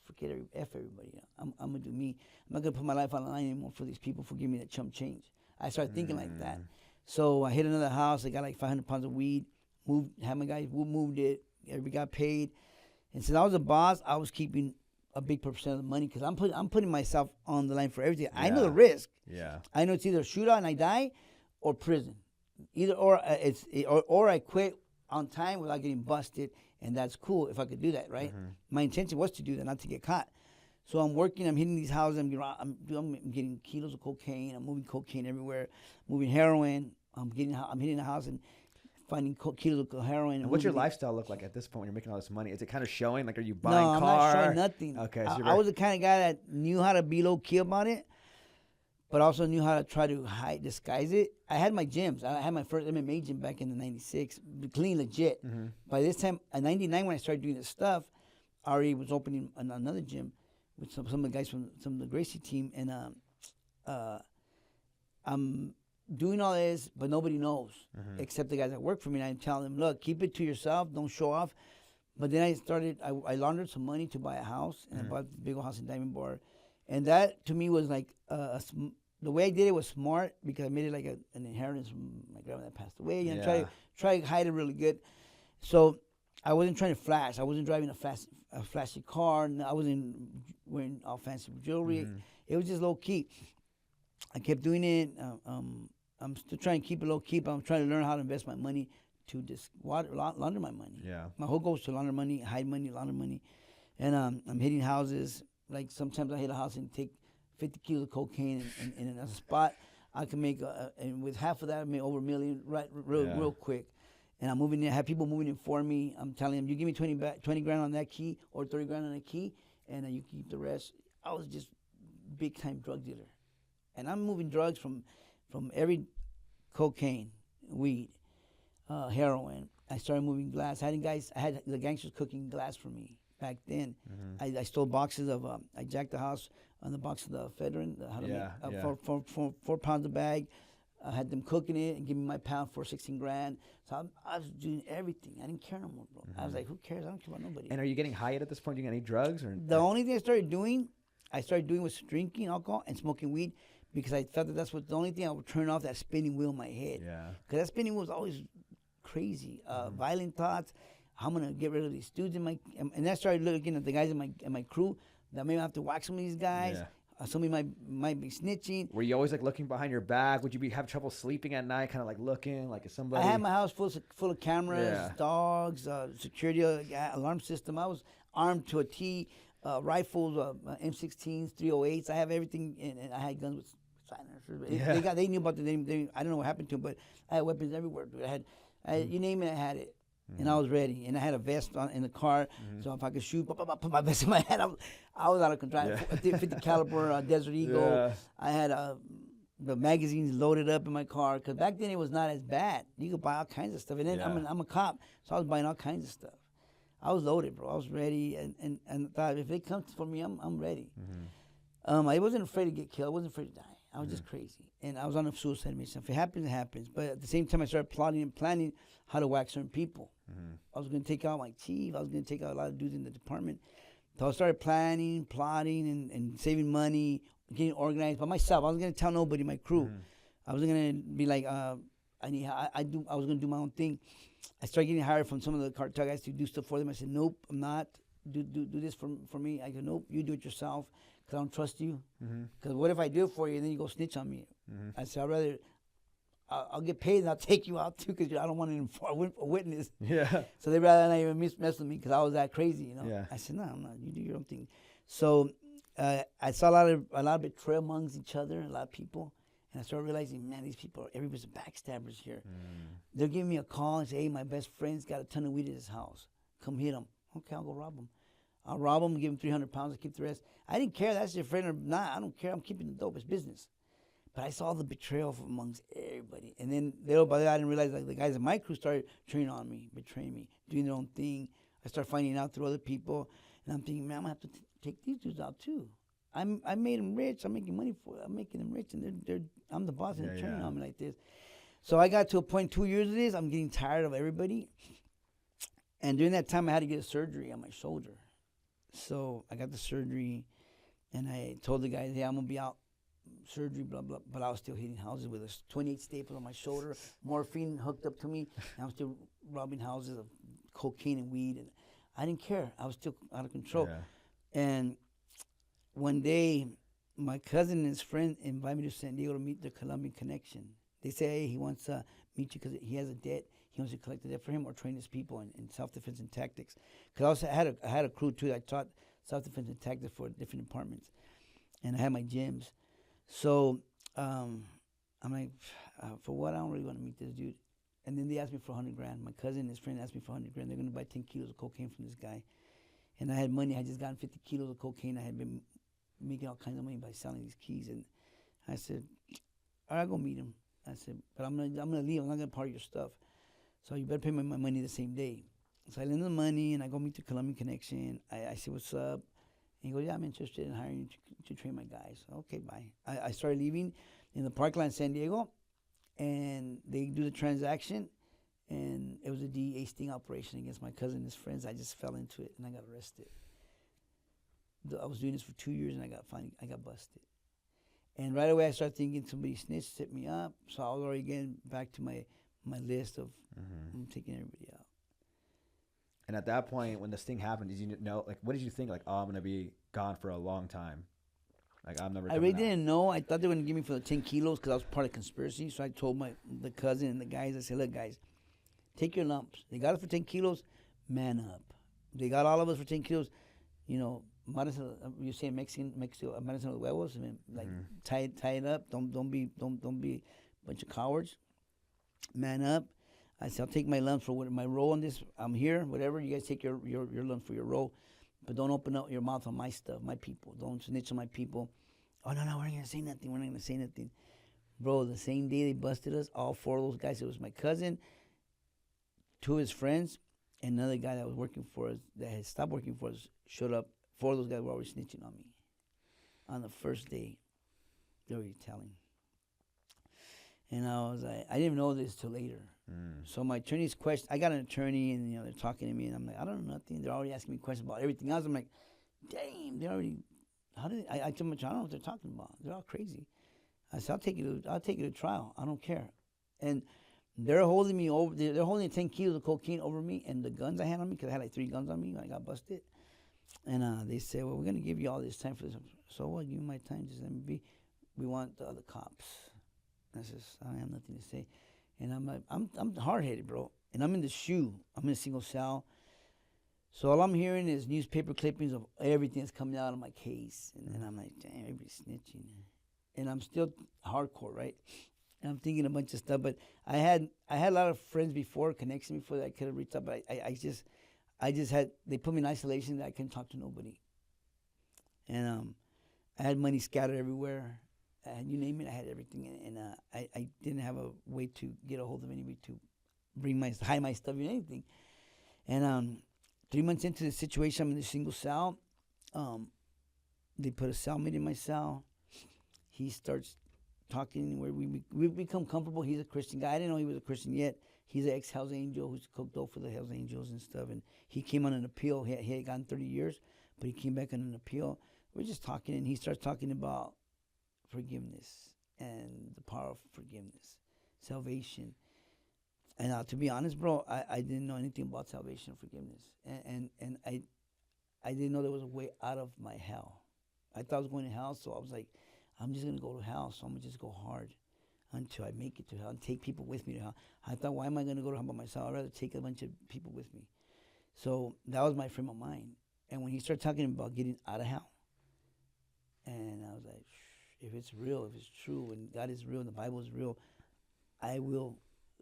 forget F everybody. I'm going to do me. I'm not going to put my life on the line anymore for these people for giving me that chump change. I started thinking like that. So I hit another house. I got like 500 pounds of weed. Had my guys moved it. Everybody got paid. And since I was a boss, I was keeping a big percent of the money because I'm putting myself on the line for everything. Yeah. I know the risk. Yeah. I know it's either a shootout and I die, or prison. Or I quit on time without getting busted, and that's cool if I could do that, right? Mm-hmm. My intention was to do that, not to get caught. So I'm working. I'm hitting these houses. I'm getting kilos of cocaine. I'm moving cocaine everywhere. Moving heroin. I'm hitting the house and finding kilos of heroin. And what's your lifestyle look like at this point when you're making all this money? Is it kind of showing? Like, are you buying No, I'm not showing nothing. Okay. So I was the kind of guy that knew how to be low key about it, but also knew how to try to disguise it. I had my gyms. I had my first MMA gym back in the '96, clean, legit. Mm-hmm. By this time, in '99, when I started doing this stuff, I already was opening another gym with some of the guys from some of the Gracie team, and I'm doing all this, but nobody knows except the guys that work for me. And I tell them, look, keep it to yourself, don't show off. But then I laundered some money to buy a house, and I bought a big old house in Diamond Bar. And that, to me, was like, the way I did it was smart because I made it like an inheritance from my grandma that passed away. You know, try to hide it really good. So I wasn't trying to flash. I wasn't driving a flashy car. I wasn't wearing all fancy jewelry. It was just low key. I kept doing it. I'm still trying to keep it low key, but I'm trying to learn how to invest my money to just launder my money. Yeah. My whole goal is to launder money, hide money, launder money. And I'm hitting houses. Like sometimes I hit a house and take 50 kilos of cocaine in a spot. I can make, and with half of that, I make over $1 million real quick. And I'm moving in, have people moving in for me. I'm telling them, you give me 20 grand on that key or 30 grand on that key, and you keep the rest. I was just big time drug dealer. And I'm moving drugs from cocaine, weed, heroin. I started moving glass. I had the gangsters cooking glass for me back then. I stole boxes of, I jacked the house on the box of the ephedrine, for 4 pounds a bag. I had them cooking it and giving me my pound for 16 grand. So I was doing everything. I didn't care no more, bro. I was like, who cares? I don't care about nobody. And are you getting high at this point? Do you get any drugs? The only thing I started doing was drinking alcohol and smoking weed, because I thought that's the only thing I would turn off that spinning wheel in my head. Yeah. Because that spinning wheel was always crazy. Violent thoughts. How I'm going to get rid of these dudes and I started looking at the guys in my crew that maybe I have to whack some of these guys. Yeah. somebody might be snitching. Were you always like looking behind your back? Would you have trouble sleeping at night, kind of like looking like if somebody? I had my house full of cameras, Yeah. dogs, security alarm system. I was armed to a T, rifles, M16s, 308s. I have everything, and I had guns with silencers. Yeah. They knew about the name. I don't know what happened to them, but I had weapons everywhere. Dude. You name it, I had it. And I was ready, and I had a vest on in the car, so if I could shoot, put my vest in my head. I was out of control. Yeah. 50 caliber Desert Eagle. Yeah. I had the magazines loaded up in my car, because back then it was not as bad. You could buy all kinds of stuff, and then I'm a cop, so I was buying all kinds of stuff. I was loaded, bro. I was ready, and thought if it comes for me, I'm ready. I wasn't afraid to get killed. I wasn't afraid to die. I was just crazy, and I was on a suicide mission. If it happens, it happens. But at the same time, I started plotting and planning how to whack certain people. I was going to take out my chief. I was going to take out a lot of dudes in the department. So I started planning, plotting, and saving money, getting organized by myself. I wasn't going to tell nobody, my crew. I wasn't going to be like, I was going to do my own thing. I started getting hired from some of the cartel guys to do stuff for them. I said, nope, I'm not. Do this for me. I go, nope, you do it yourself, because I don't trust you. Because what if I do it for you and then you go snitch on me? I said, I'll get paid and I'll take you out too, because I don't want a witness. Yeah. So they'd rather not even mess with me, because I was that crazy, you know. Yeah. I said, no, I'm not. You do your own thing. So I saw a lot of betrayal amongst each other, a lot of people. And I started realizing, man, these people, everybody's backstabbers here. They're giving me a call and say, hey, my best friend's got a ton of weed at his house. Come hit him. Okay, I'll go rob him. I'll rob him, give him 300 pounds, I'll keep the rest. I didn't care that's your friend or not. I don't care. I'm keeping the dope. It's business. But I saw the betrayal from amongst everybody. And then little by little, I didn't realize, like, the guys in my crew started turning on me, betraying me, doing their own thing. I started finding out through other people. And I'm thinking, man, I'm going to have to take these dudes out too. I made them rich. I'm making money for it. I'm making them rich. And I'm the boss, and they're turning on me like this. So I got to a point 2 years of this. I'm getting tired of everybody. And during that time, I had to get a surgery on my shoulder. So I got the surgery, and I told the guys, hey, I'm going to be out surgery, blah, blah. But I was still hitting houses with a 28 staples on my shoulder, morphine hooked up to me. And I was still robbing houses of cocaine and weed. And I didn't care. I was still out of control. Yeah. And one day, my cousin and his friend invited me to San Diego to meet the Colombian connection. They say, hey, he wants to meet you because he has a debt. He wants to collect the debt for him or train his people in self-defense and tactics. Because I had a crew, too, that I taught self-defense and tactics for different departments. And I had my gyms. So I'm like, for what? I don't really want to meet this dude. And then they asked me for $100 grand. My cousin and his friend asked me for $100 grand. They're going to buy 10 kilos of cocaine from this guy. And I had money. I had just gotten 50 kilos of cocaine. I had been making all kinds of money by selling these keys. And I said, all right, I'll go meet him. I said, but I'm gonna leave. I'm not gonna part of your stuff. So you better pay me my money the same day. So I lend him the money, and I go meet the Colombian connection. I say, what's up? And he goes, yeah, I'm interested in hiring you to train my guys. Okay, bye. I started leaving in the parking lot in San Diego, and they do the transaction, and it was a DEA sting operation against my cousin and his friends. I just fell into it, and I got arrested. I was doing this for 2 years, and I got busted. And right away, I started thinking somebody snitched, set me up. So I was already getting back to my list of I'm taking everybody out. And at that point, when this thing happened, did you know, like, what did you think? Like, oh, I'm going to be gone for a long time. Like, I'm never I really didn't know. I thought they were going to give me for the 10 kilos because I was part of the conspiracy. So I told the cousin and the guys, I said, look, guys, take your lumps. They got us for 10 kilos, man up. They got all of us for 10 kilos, you know, you say Mexico, Madison of huevos. I mean, like tie it up. Don't be a bunch of cowards. Man up. I said, I'll take my lumps for my role in this. I'm here. Whatever. You guys take your lumps for your role, but don't open up your mouth on my stuff, my people. Don't snitch on my people. Oh no, we're not gonna say nothing. We're not gonna say nothing, bro. The same day they busted us, all four of those guys. It was my cousin, two of his friends, and another guy that was working for us that had stopped working for us showed up. Four of those guys were always snitching on me. On the first day, they were telling. And I was like, I didn't know this till later. So my attorney's question, I got an attorney, and they're talking to me, and I'm like, I don't know nothing. They're already asking me questions about everything else. I'm like, damn, they already. I told them, I don't know what they're talking about. They're all crazy. I said, I'll take you to trial. I don't care. And they're holding me over. They're holding 10 kilos of cocaine over me, and the guns I had on me, because I had like 3 guns on me when I got busted. And they said, well, we're going to give you all this time for this. So what? Give me my time. Just let me be. We want the other cops. I says, I have nothing to say. And I'm like, I'm hard-headed, bro. And I'm in the shoe. I'm in a single cell. So all I'm hearing is newspaper clippings of everything that's coming out of my case. And then I'm like, damn, everybody's snitching. And I'm still hardcore, right? And I'm thinking a bunch of stuff. But I had a lot of friends before, connections before that I could have reached out. But I just had, they put me in isolation that I couldn't talk to nobody. And I had money scattered everywhere. You name it, I had everything. And I didn't have a way to get a hold of anybody to hide my stuff or anything. And 3 months into the situation, I'm in a single cell. They put a cellmate in my cell. He starts talking where we become comfortable. He's a Christian guy. I didn't know he was a Christian yet. He's an ex-Hells Angel who's cooked dope for the Hells Angels and stuff. And he came on an appeal. He had gotten 30 years, but he came back on an appeal. We're just talking, and he starts talking about forgiveness and the power of forgiveness, salvation. And to be honest, bro, I didn't know anything about salvation and forgiveness. And I didn't know there was a way out of my hell. I thought I was going to hell, so I was like, I'm just going to go to hell, so I'm going to just go hard until I make it to hell and take people with me to hell. I thought, why am I going to go to hell by myself? I'd rather take a bunch of people with me. So that was my frame of mind. And when he started talking about getting out of hell, and I was like, if it's real, if it's true, and God is real, and the Bible is real, I will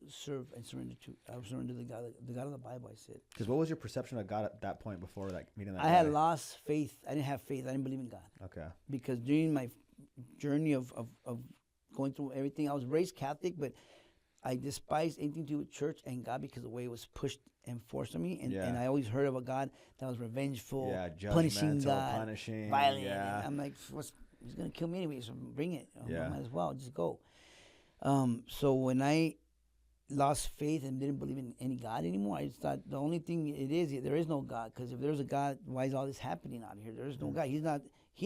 serve and surrender to. I'll surrender to the God of the Bible. I said. Because what was your perception of God at that point before like meeting that guy? I had lost faith. I didn't have faith. I didn't believe in God. Okay. Because during my journey of going through everything, I was raised Catholic, but I despised anything to do with church and God because of the way it was pushed and forced on me. And I always heard of a God that was revengeful, punishing God, violent. Yeah. And I'm like, he's going to kill me anyway, so bring it. I might as well just go. So when I lost faith and didn't believe in any God anymore, I just thought the only thing there is no God. Because if there's a God, why is all this happening out here? There is no God. He's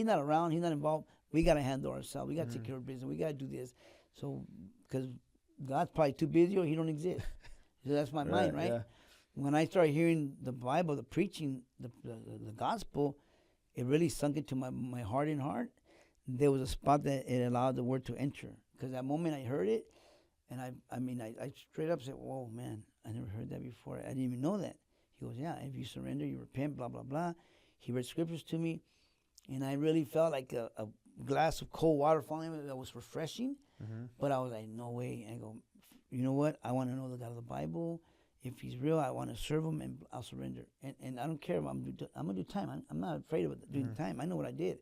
not around. He's not involved. We got to handle ourselves. We got to take care of business. We got to do this. So because God's probably too busy or he don't exist. So that's my mind, right? Yeah. When I started hearing the Bible, the preaching, the gospel, it really sunk into my heart and heart. There was a spot that it allowed the word to enter. Because that moment I heard it, and I straight up said, whoa, man, I never heard that before. I didn't even know that. He goes, yeah, if you surrender, you repent, blah, blah, blah. He read scriptures to me, and I really felt like a glass of cold water falling that was refreshing. But I was like, no way. I go, you know what? I want to know the God of the Bible. If he's real, I want to serve him, and I'll surrender. And I don't care. I'm going to do time. I'm not afraid of doing time. I know what I did.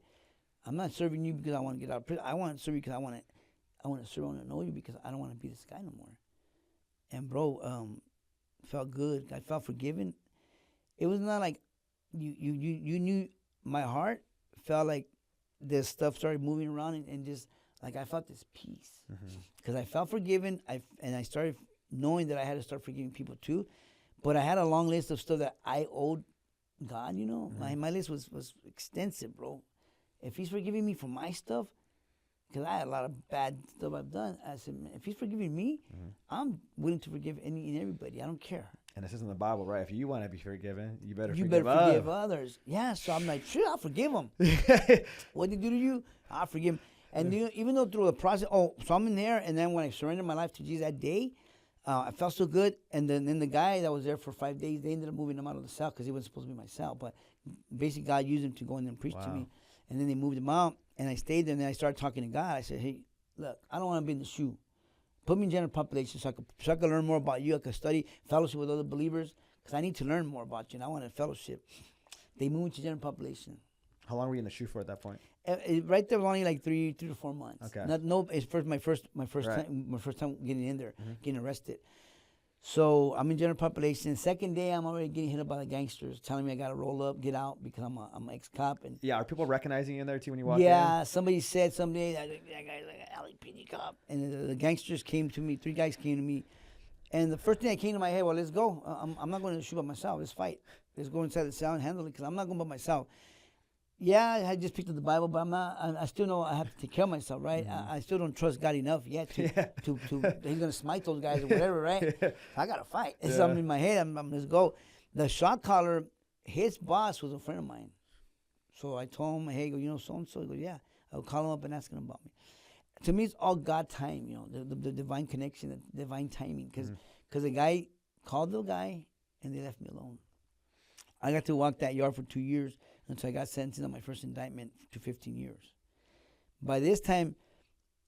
I'm not serving you because I want to get out of prison. I want to serve you because I want to serve. I want to know you because I don't want to be this guy no more. And bro, felt good. I felt forgiven. It was not like you knew my heart felt like this stuff started moving around and just like I felt this peace because I felt forgiven. And I started knowing that I had to start forgiving people too. But I had a long list of stuff that I owed God. You know, my list was extensive, bro. If he's forgiving me for my stuff, because I had a lot of bad stuff I've done, I said, man, if he's forgiving me, I'm willing to forgive any and everybody. I don't care. And this is in the Bible, right? If you want to be forgiven, you better forgive others. Yeah, so I'm like, sure, I'll forgive them. What they do to you, I'll forgive them. And even though through the process, so I'm in there, and then when I surrendered my life to Jesus that day, I felt so good. And then the guy that was there for 5 days, they ended up moving him out of the cell because he wasn't supposed to be my cell. But basically, God used him to go in there and preach to me. And then they moved him out, and I stayed there, and then I started talking to God. I said, hey, look, I don't want to be in the shoe. Put me in general population so I could learn more about you. I could study, fellowship with other believers, because I need to learn more about you, and I want a fellowship. They moved to general population. How long were you in the shoe for at that point? Right there was only like 3 to 4 months. Okay. It's my first time getting in there, getting arrested. So I'm in general population. Second day, I'm already getting hit up by the gangsters, telling me I got to roll up, get out, because I'm an ex-cop. And are people recognizing you in there too when you walk in? Yeah, somebody said someday that guy's like an LAPD cop. And the gangsters came to me. 3 guys came to me. And the first thing that came to my head, well, let's go. I'm not going to shoot by myself. Let's fight. Let's go inside the cell and handle it, because I'm not going by myself. Yeah, I just picked up the Bible, but I still know I have to take care of myself, right? I still don't trust God enough yet to he's gonna smite those guys or whatever, right? I gotta fight. It's something in my head. Let's go. The shot caller, his boss was a friend of mine. So I told him, hey, you know so-and-so? He goes, yeah. I would call him up and ask him about me. To me, it's all God time, you know, the divine connection, the divine timing. Because the guy called the guy, and they left me alone. I got to walk that yard for 2 years until I got sentenced on my first indictment to 15 years. By this time,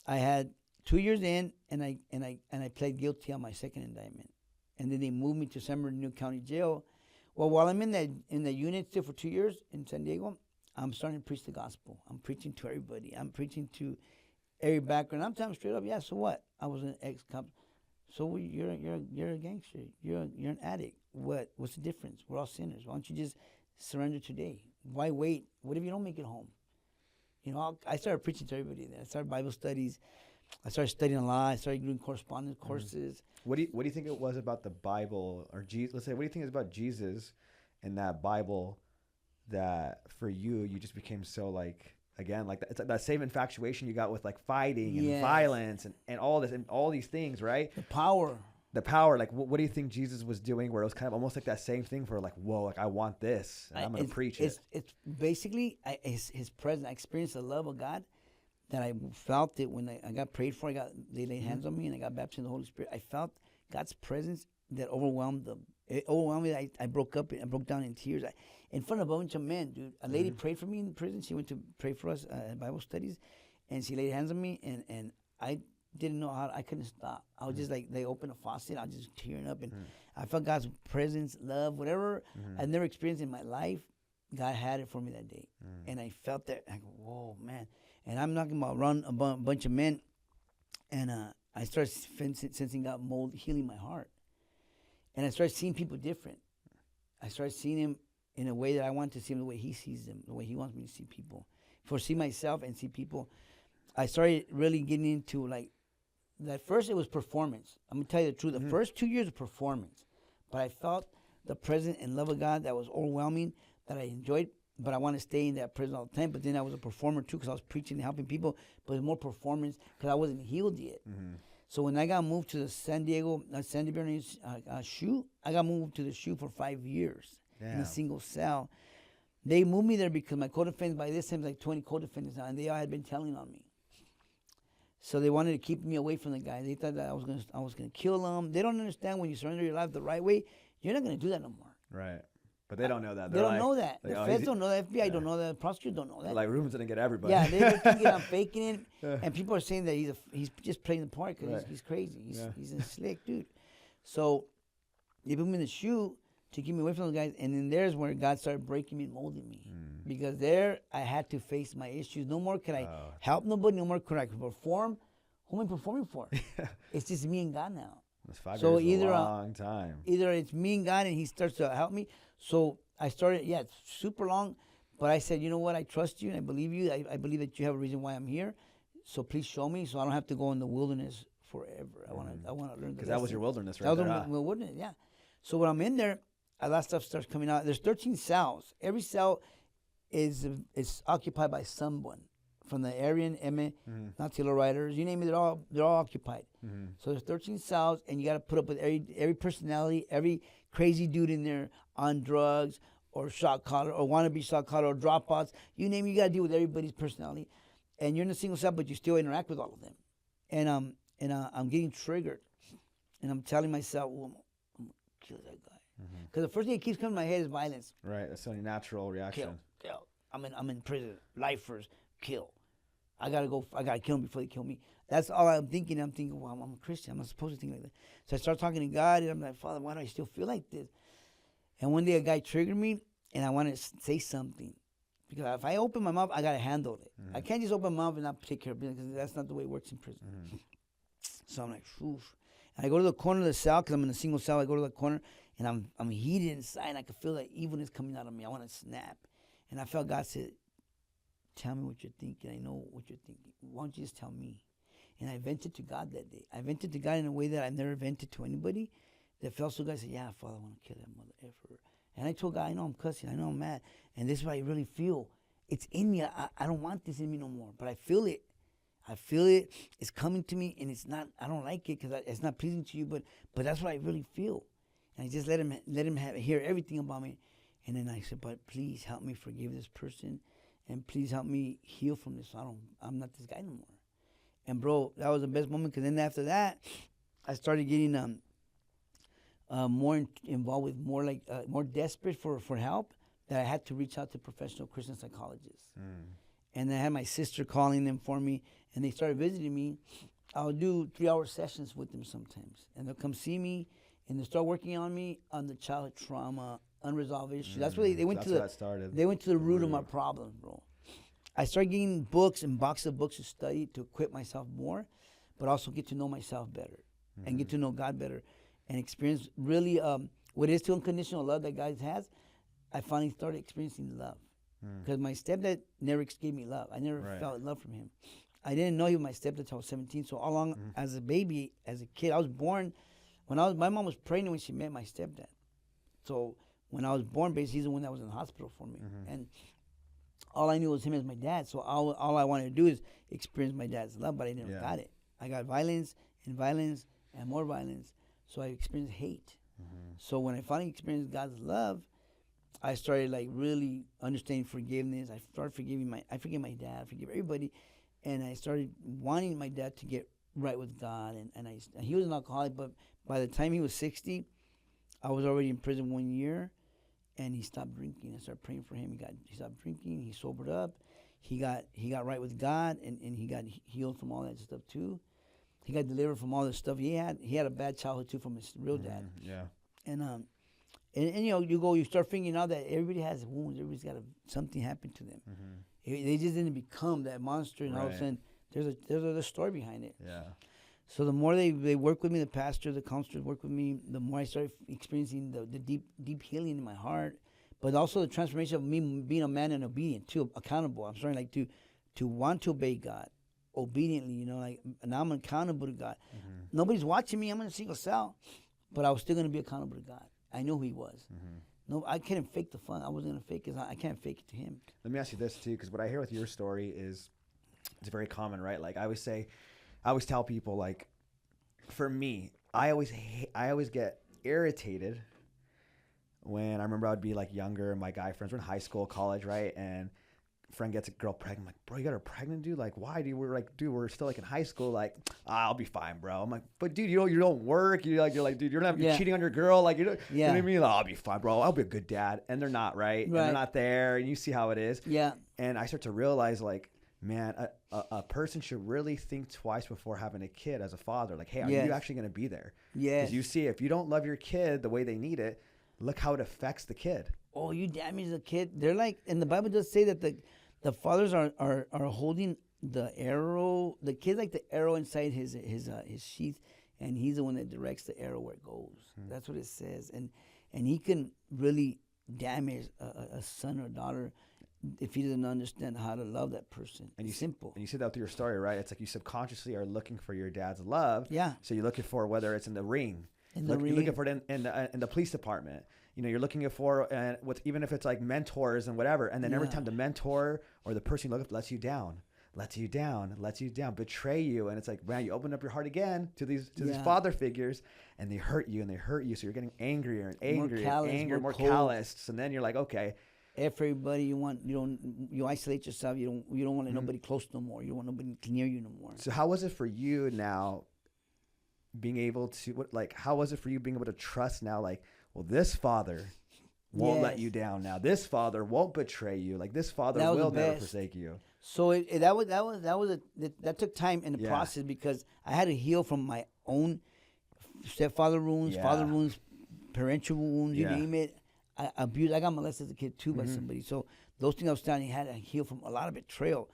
I had 2 years in, and I pled guilty on my second indictment. And then they moved me to San Bernardino County Jail. Well, while I'm in the unit still for 2 years in San Diego, I'm starting to preach the gospel. I'm preaching to everybody. I'm preaching to every background. I'm telling them straight up, yeah, so what? I was an ex-cop. So you're a gangster. You're an addict. What's the difference? We're all sinners. Why don't you just surrender today? Why wait? What if you don't make it home? You know, I started preaching to everybody there. I started Bible studies. I started studying a lot. I started doing correspondence courses. What do you think it was about the Bible or Jesus? Let's say, what do you think is about Jesus and that Bible that for you just became so like, again, like it's like that same infatuation you got with like fighting and violence and all this and all these things, right? The power. Like what do you think Jesus was doing where it was kind of almost like that same thing for like, whoa, like I want this and I'm going to preach it. It's basically his presence. I experienced the love of God that I felt it when I got prayed for. They laid hands on me and I got baptized in the Holy Spirit. I felt God's presence that overwhelmed them. It overwhelmed me. I broke down in tears. In front of a bunch of men, dude. A lady prayed for me in prison. She went to pray for us at Bible studies, and she laid hands on me, and I didn't know how. I couldn't stop. I was just like, they opened a faucet. I was just tearing up, and I felt God's presence, love, whatever I've never experienced in my life. God had it for me that day, and I felt that. I go, whoa, man! And I'm not about around a bunch of men, and I started sensing God healing my heart, and I started seeing people different. I started seeing Him in a way that I want to see Him, the way He sees them, the way He wants me to see people. Foresee myself and see people. I started really getting into like, at first it was performance. I'm going to tell you the truth. The first 2 years of performance. But I felt the presence and love of God that was overwhelming, that I enjoyed. But I want to stay in that presence all the time. But then I was a performer too because I was preaching and helping people. But it was more performance because I wasn't healed yet. So when I got moved to the San Diego SHU, I got moved to the SHU for 5 years. In a single cell. They moved me there because my co-defendants, by this time, like 20 co-defendants now, and they all had been telling on me. So they wanted to keep me away from the guy. They thought that I was gonna kill them. They don't understand when you surrender your life the right way, you're not gonna do that no more. Right. But they don't know that. They don't know that. The feds don't know that. FBI don't know that. The prosecutors don't know that. Like Ruben's gonna get everybody. Yeah, they're thinking I'm faking it, and people are saying that he's just playing the part because he's crazy. He's a slick dude. So they put me in the SHU to keep me away from those guys, and then there's where God started breaking me and molding me. Because there, I had to face my issues. No more could I help nobody. No more could I perform. Who am I performing for? It's just me and God now. That's 5 years is a long time. Either it's me and God, and He starts to help me. So I started, it's super long, but I said, you know what? I trust you, and I believe you. I believe that you have a reason why I'm here. So please show me, so I don't have to go in the wilderness forever. I want to learn. Because that was your wilderness, right? That was my wilderness, yeah. So when I'm in there, a lot of stuff starts coming out. There's 13 cells. Every cell is occupied by someone from the Aryan, Emme, Notilla Riders, you name it, they're all occupied. So there's 13 cells, and you got to put up with every personality, every crazy dude in there on drugs or shot caller or wannabe shot caller or dropouts. You name it, you got to deal with everybody's personality. And you're in a single cell, but you still interact with all of them. And I'm getting triggered, and I'm telling myself, well, I'm gonna kill that guy. Because the first thing that keeps coming to my head is violence. Right, that's only natural reaction. Kill. I'm in prison. Lifers, kill. I gotta kill him before they kill me. That's all I'm thinking. I'm thinking, well, I'm a Christian. I'm not supposed to think like that. So I start talking to God, and I'm like, Father, why do I still feel like this? And one day a guy triggered me, and I wanted to say something. Because if I open my mouth, I gotta handle it. I can't just open my mouth and not take care of business, because that's not the way it works in prison. So I'm like, oof. And I go to the corner of the cell, because I'm in a single cell. I go to the corner, and I'm heated inside, and I can feel that evilness coming out of me. I want to snap. And I felt God said, tell me what you're thinking. I know what you're thinking. Why don't you just tell me? And I vented to God that day. I vented to God in a way that I've never vented to anybody. That felt so good. I said, yeah, Father, I want to kill that mother effer. And I told God, I know I'm cussing. I know I'm mad. And this is what I really feel. It's in me. I don't want this in me no more. But I feel it. I feel it. It's coming to me. And it's not, I don't like it because it's not pleasing to you. But that's what I really feel. And I just let him hear everything about me. And then I said, but please help me forgive this person. and please help me heal from this. I'm not this guy no more. And bro, that was the best moment, because then after that, I started getting more involved with more desperate for help, that I had to reach out to professional Christian psychologists. And I had my sister calling them for me, and they started visiting me. I'll do 3-hour sessions with them sometimes, and they'll come see me, and they'll start working on me on the childhood trauma, unresolved issues. That's where they went to the root of my problems, bro. I started getting books and boxes of books to study to equip myself more, but also get to know myself better and get to know God better and experience really what is to unconditional love that God has. I finally started experiencing love, because my stepdad never gave me love. I never felt love from him. I didn't know he was my stepdad until I was 17. So all along, as a baby, as a kid, I was born my mom was pregnant when she met my stepdad. So when I was born, basically, he's the one that was in the hospital for me. And all I knew was him as my dad. So all I wanted to do is experience my dad's love, but I never got it. I got violence and violence and more violence. So I experienced hate. So when I finally experienced God's love, I started like really understanding forgiveness. I started I forgive my dad, I forgive everybody. And I started wanting my dad to get right with God. And he was an alcoholic, but by the time he was 60, I was already in prison 1 year. And he stopped drinking. I started praying for him. He stopped drinking. He sobered up. He got right with God, and he got healed from all that stuff too. He got delivered from all the stuff he had. He had a bad childhood too from his real dad. And you start figuring out that everybody has wounds. Everybody's got something happen to them. They just didn't become that monster, and all of a sudden there's a story behind it. So the more they work with me, the pastor, the counselors work with me, the more I started experiencing the deep healing in my heart, but also the transformation of me being a man and obedient too, accountable. I'm starting to want to obey God obediently, now I'm accountable to God. Nobody's watching me. I'm in a single cell, but I was still going to be accountable to God. I know who he was. No, I couldn't fake the fun. I wasn't going to fake it. I can't fake it to him. Let me ask you this too, because what I hear with your story is it's very common, right? Like I always tell people, like, for me, I always get irritated when I remember I'd be like younger, and my guy friends were in high school, college, right? And friend gets a girl pregnant. I'm like, bro, you got her pregnant, dude? Like, why? Dude, we're still like in high school. Like, I'll be fine, bro. I'm like, but dude, you don't work. You're like, dude, you're cheating on your girl. Like, you know what I mean? Like, I'll be fine, bro. I'll be a good dad. And they're not, right? And they're not there. And you see how it is. Yeah. And I start to realize, like, man, a person should really think twice before having a kid as a father. Like, hey, are you actually going to be there? Yes. Because you see, if you don't love your kid the way they need it, look how it affects the kid. Oh, you damage the kid. They're like, and the Bible does say that the fathers are holding the arrow. The kid's like the arrow inside his sheath, and he's the one that directs the arrow where it goes. That's what it says. And he can really damage a son or daughter if he doesn't understand how to love that person. And it's simple. And you said that through your story, right? It's like you subconsciously are looking for your dad's love. Yeah. So you're looking for, whether it's in the ring. You're looking for it in the police department. You're looking for even if it's like mentors and whatever. And then every time the mentor or the person you look up lets you down, betray you. And it's like, man, you open up your heart again to these father figures, and they hurt you. So you're getting angrier and angrier, more calloused. And then you're like, okay. Everybody you isolate yourself. You don't want nobody close no more. You don't want nobody near you no more. So how was it for you now being able to, how was it for you being able to trust now, like, well, this father won't let you down now. This father won't betray you. Like, this father will never forsake you. So that took time in the process, because I had to heal from my own stepfather wounds, father wounds, parental wounds, you name it. I got molested as a kid too by somebody. So those things I was starting had to heal from a lot of betrayal.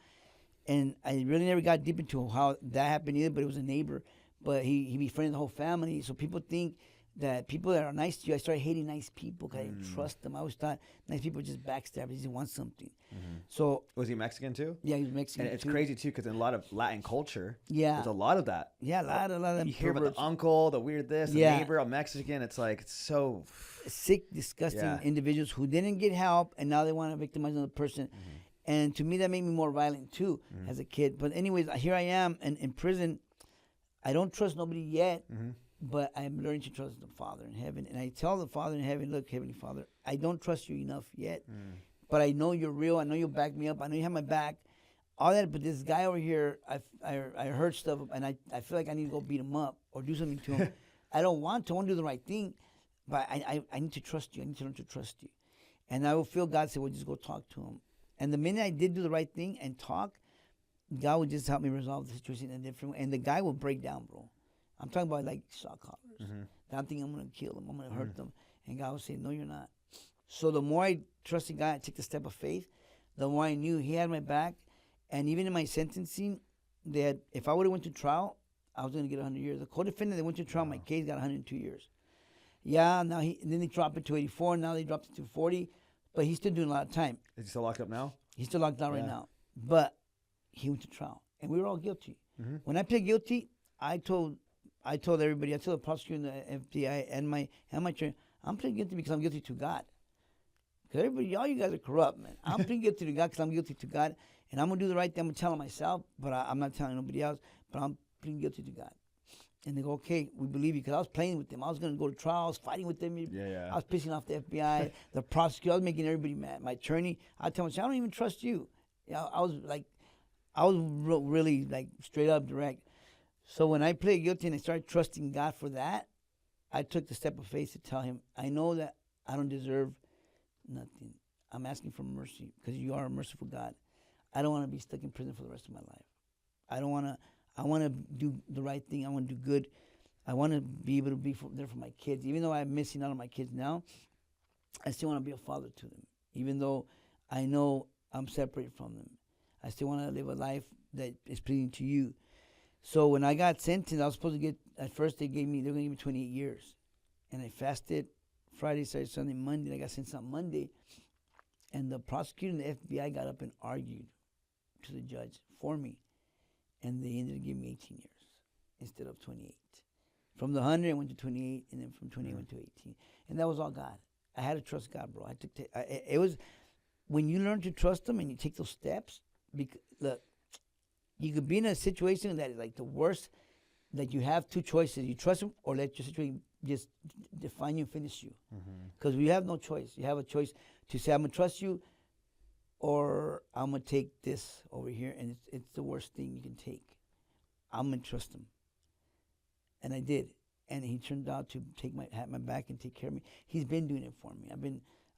And I really never got deep into how that happened either, but it was a neighbor. But he befriended the whole family. So people think that people that are nice to you, I started hating nice people because I didn't trust them. I always thought nice people just backstab. They just want something. So was he Mexican too? Yeah, he was Mexican. And it's crazy too, because in a lot of Latin culture, there's a lot of that. Yeah, a lot of them. You hear about the uncle, the weird this, the neighbor, a Mexican. It's like, it's so sick, disgusting individuals who didn't get help, and now they want to victimize another person. And to me, that made me more violent too as a kid. But anyways, here I am in prison. I don't trust nobody yet. But I'm learning to trust the Father in heaven. And I tell the Father in heaven, look, Heavenly Father, I don't trust you enough yet but I know you're real. I know you'll back me up. I know you have my back. All that, but this guy over here, I heard stuff, and I feel like I need to go beat him up or do something to him. I don't want to. I want to do the right thing, but I need to trust you. I need to learn to trust you. And I will feel God say, well, just go talk to him. And the minute I did do the right thing and talk, God would just help me resolve the situation in a different way. And the guy will break down, bro. I'm talking about like shock collars. I'm thinking I'm going to kill them. I'm going to hurt them. And God would say, no, you're not. So the more I trusted God, I took the step of faith, the more I knew he had my back. And even in my sentencing, they had, if I would have went to trial, I was going to get 100 years. The co-defendant that went to trial, my case got 102 years. Yeah, now then they dropped it to 84. Now they dropped it to 40. But he's still doing a lot of time. Is he still locked up now? He's still locked down right now. But he went to trial. And we were all guilty. When I pled guilty, I told everybody, I told the prosecutor and the FBI and my attorney, I'm pleading guilty because I'm guilty to God. Because everybody, all you guys are corrupt, man. I'm pleading guilty to God because I'm guilty to God. And I'm going to do the right thing. I'm going to tell myself, but I'm not telling nobody else. But I'm pleading guilty to God. And they go, okay, we believe you. Because I was playing with them. I was going to go to trial. I was fighting with them. I was pissing off the FBI, the prosecutor. I was making everybody mad. My attorney, I tell myself, I don't even trust you. I was really like straight up direct. So when I pleaded guilty and I started trusting God for that, I took the step of faith to tell him, I know that I don't deserve nothing. I'm asking for mercy because you are a merciful God. I don't want to be stuck in prison for the rest of my life. I want to do the right thing. I want to do good. I want to be able to be there for my kids. Even though I'm missing out on my kids now, I still want to be a father to them. Even though I know I'm separated from them, I still want to live a life that is pleasing to you. So when I got sentenced, I was supposed to get, at first they were going to give me 28 years. And I fasted Friday, Saturday, Sunday, Monday. And I got sentenced on Monday. And the prosecutor and the FBI got up and argued to the judge for me. And they ended up giving me 18 years instead of 28. From the 100, I went to 28, and then from 28, I went to 18. And that was all God. I had to trust God, bro. It was, when you learn to trust him and you take those steps, look, you could be in a situation that is like the worst, that you have two choices. You trust him or let your situation just define you and finish you. Because we have no choice. You have a choice to say, I'm going to trust you, or I'm going to take this over here, and it's the worst thing you can take. I'm going to trust him. And I did. And he turned out to have my back and take care of me. He's been doing it for me.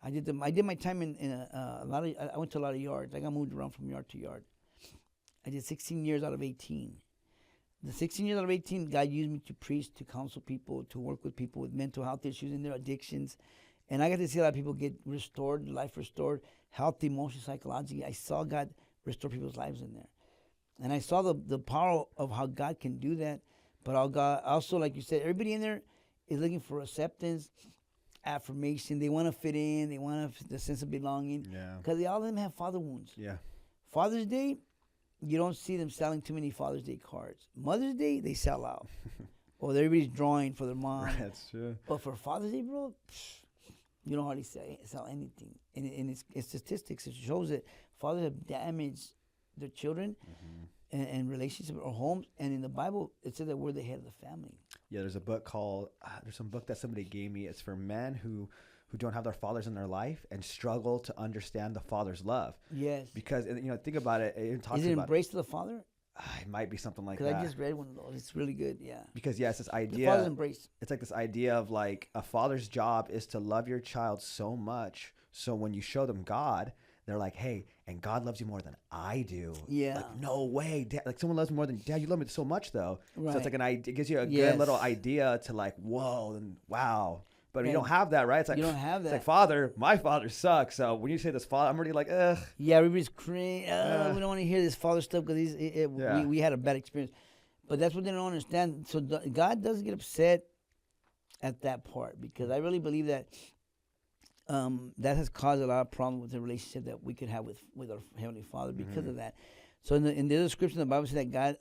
I did my time in a lot of, I went to a lot of yards. I got moved around from yard to yard. I did 16 years out of 18. The 16 years out of 18, God used me to preach, to counsel people, to work with people with mental health issues and their addictions. And I got to see a lot of people get restored, life restored, healthy, emotionally, psychologically. I saw God restore people's lives in there. And I saw the power of how God can do that. But God, also, like you said, everybody in there is looking for acceptance, affirmation. They want to fit in. They want the sense of belonging. Yeah. Because all of them have father wounds. Yeah. Father's Day, you don't see them selling too many Father's Day cards. Mother's Day, they sell out. Or everybody's drawing for their mom. Right, that's true. But for Father's Day, bro, you don't hardly sell anything. And it's statistics. It shows that fathers have damaged their children and relationships or homes. And in the Bible, it says that we're the head of the family. Yeah, there's a book called, there's some book that somebody gave me. It's for men who don't have their fathers in their life and struggle to understand the father's love. Yes. Because, think about it. It talks Is it about, Embrace to the Father? It might be something like that. Because I just read one of those. It's really good, yeah. Because, yes, this idea. The Father's Embrace. It's like this idea of like a father's job is to love your child so much. So when you show them God, they're like, hey, and God loves you more than I do. Yeah. Like, no way. Dad, like someone loves me more than Dad. You love me so much though. Right. So it's like an idea. It gives you a good little idea to like, whoa, and wow. But you don't have that, right? It's like, you don't have that. It's like, Father, my father sucks. So when you say this father, I'm already like, ugh. Yeah, everybody's crying. We don't want to hear this father stuff because we had a bad experience. But that's what they don't understand. So God doesn't get upset at that part, because I really believe that that has caused a lot of problems with the relationship that we could have with our Heavenly Father because of that. So in the other scripture, the Bible says that God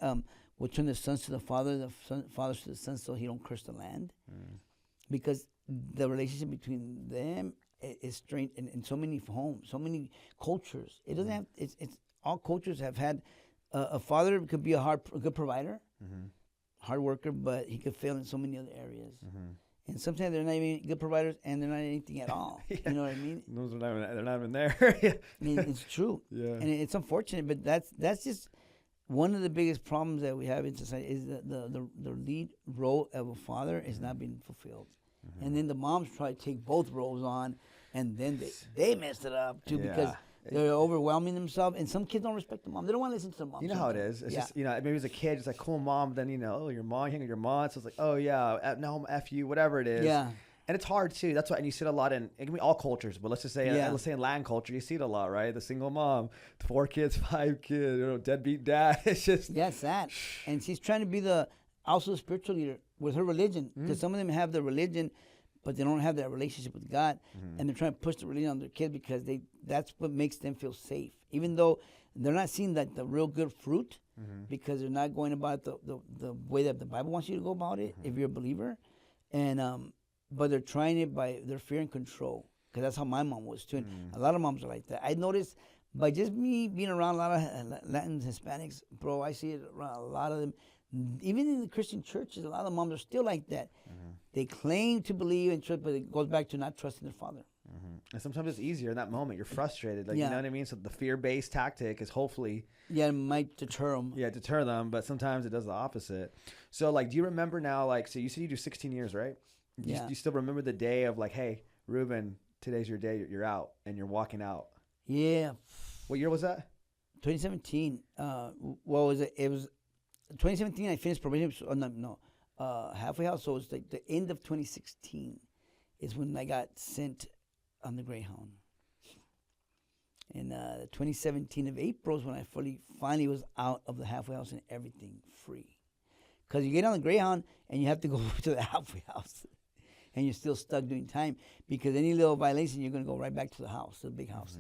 will turn the sons to the father, fathers to the sons, so he don't curse the land. Because the relationship between them is strained in so many homes, so many cultures. It doesn't have, it's all cultures have had a father could be a good provider, hard worker, but he could fail in so many other areas. And sometimes they're not even good providers, and they're not anything at all. Yeah. You know what I mean? Those are not even, they're not even there. Yeah. I mean, it's true. Yeah. And it's unfortunate, but that's just one of the biggest problems that we have in society is the lead role of a father is not being fulfilled. And then the moms try to take both roles on, and then they messed it up too because they're overwhelming themselves. And some kids don't respect the mom. They don't want to listen to the mom. You know how it is. It's just, maybe as a kid, it's like, cool mom. Then, oh, your mom, you hang with your mom. So it's like, oh, yeah, no, I'm F you, whatever it is. Yeah. And it's hard, too. That's why, and you see it a lot in, it can be all cultures, but let's just say, let's say in Latin culture, you see it a lot, right? The single mom, 4 kids, 5 kids, deadbeat dad. It's just. Yeah, sad. And she's trying to be also the spiritual leader with her religion. Because some of them have the religion, but they don't have that relationship with God, and they're trying to push the religion on their kids because that's what makes them feel safe. Even though they're not seeing the real good fruit, because they're not going about the way that the Bible wants you to go about it, if you're a believer. And but they're trying it by their fear and control, because that's how my mom was too. And a lot of moms are like that. I noticed by just me being around a lot of Latins, Hispanics, bro, I see it around a lot of them. Even in the Christian churches, a lot of moms are still like that. They claim to believe in church, but it goes back to not trusting their father. And sometimes it's easier in that moment. You're frustrated. You know what I mean? So the fear-based tactic is hopefully... Yeah, it might deter them. Yeah, deter them, but sometimes it does the opposite. So, do you remember now, so you said you do 16 years, right? Do you still remember the day of, hey, Ruben, today's your day, you're out, and you're walking out? Yeah. What year was that? 2017. What was it? It was 2017. I finished probation. Halfway house. So it's like the end of 2016 is when I got sent on the Greyhound. And 2017 of April is when I finally was out of the halfway house and everything free. Because you get on the Greyhound and you have to go to the halfway house. And you're still stuck doing time. Because any little violation, you're going to go right back to the house, to the big house.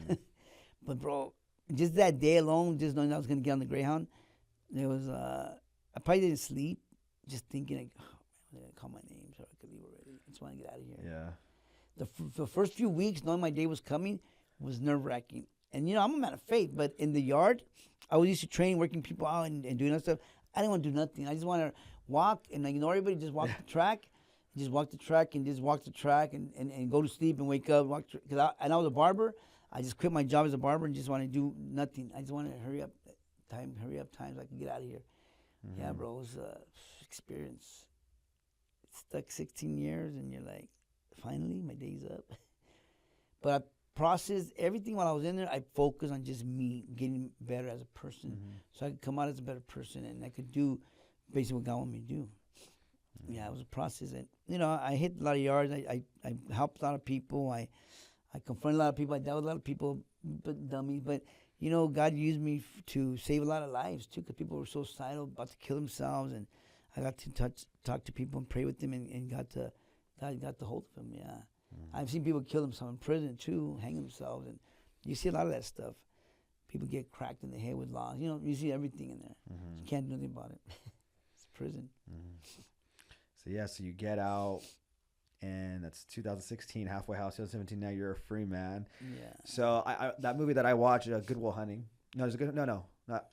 But, bro, just that day alone, just knowing I was going to get on the Greyhound, there was, I probably didn't sleep, just thinking, oh, man, they call my name so I could leave already. I just want to get out of here. Yeah. The first few weeks, knowing my day was coming, was nerve-wracking. And, I'm a man of faith, but in the yard, I was used to train, working people out and doing that stuff. I didn't want to do nothing. I just want to walk and ignore everybody, just walk the track. Just walk the track and go to sleep and wake up. Because I was a barber. I just quit my job as a barber and just want to do nothing. I just want to hurry up time so I can get out of here. Yeah, bro, it was an experience. Stuck 16 years and you're like, finally, my day's up. But I processed everything while I was in there. I focused on just me getting better as a person, so I could come out as a better person and I could do basically what God wanted me to do. Yeah, it was a process. And, I hit a lot of yards. I helped a lot of people. I confronted a lot of people. I dealt with a lot of people, but dummies. But, God used me to save a lot of lives, too, because people were so suicidal, about to kill themselves. And I got to talk to people and pray with them and God got the hold of them, yeah. I've seen people kill themselves in prison, too, hang themselves. And you see a lot of that stuff. People get cracked in the head with laws. You see everything in there. You can't do anything about it. It's prison. So you get out, and that's 2016, Halfway House. 2017, now you're a free man. Yeah. So I that movie that I watched, Good Will Hunting. No, there's a good. No,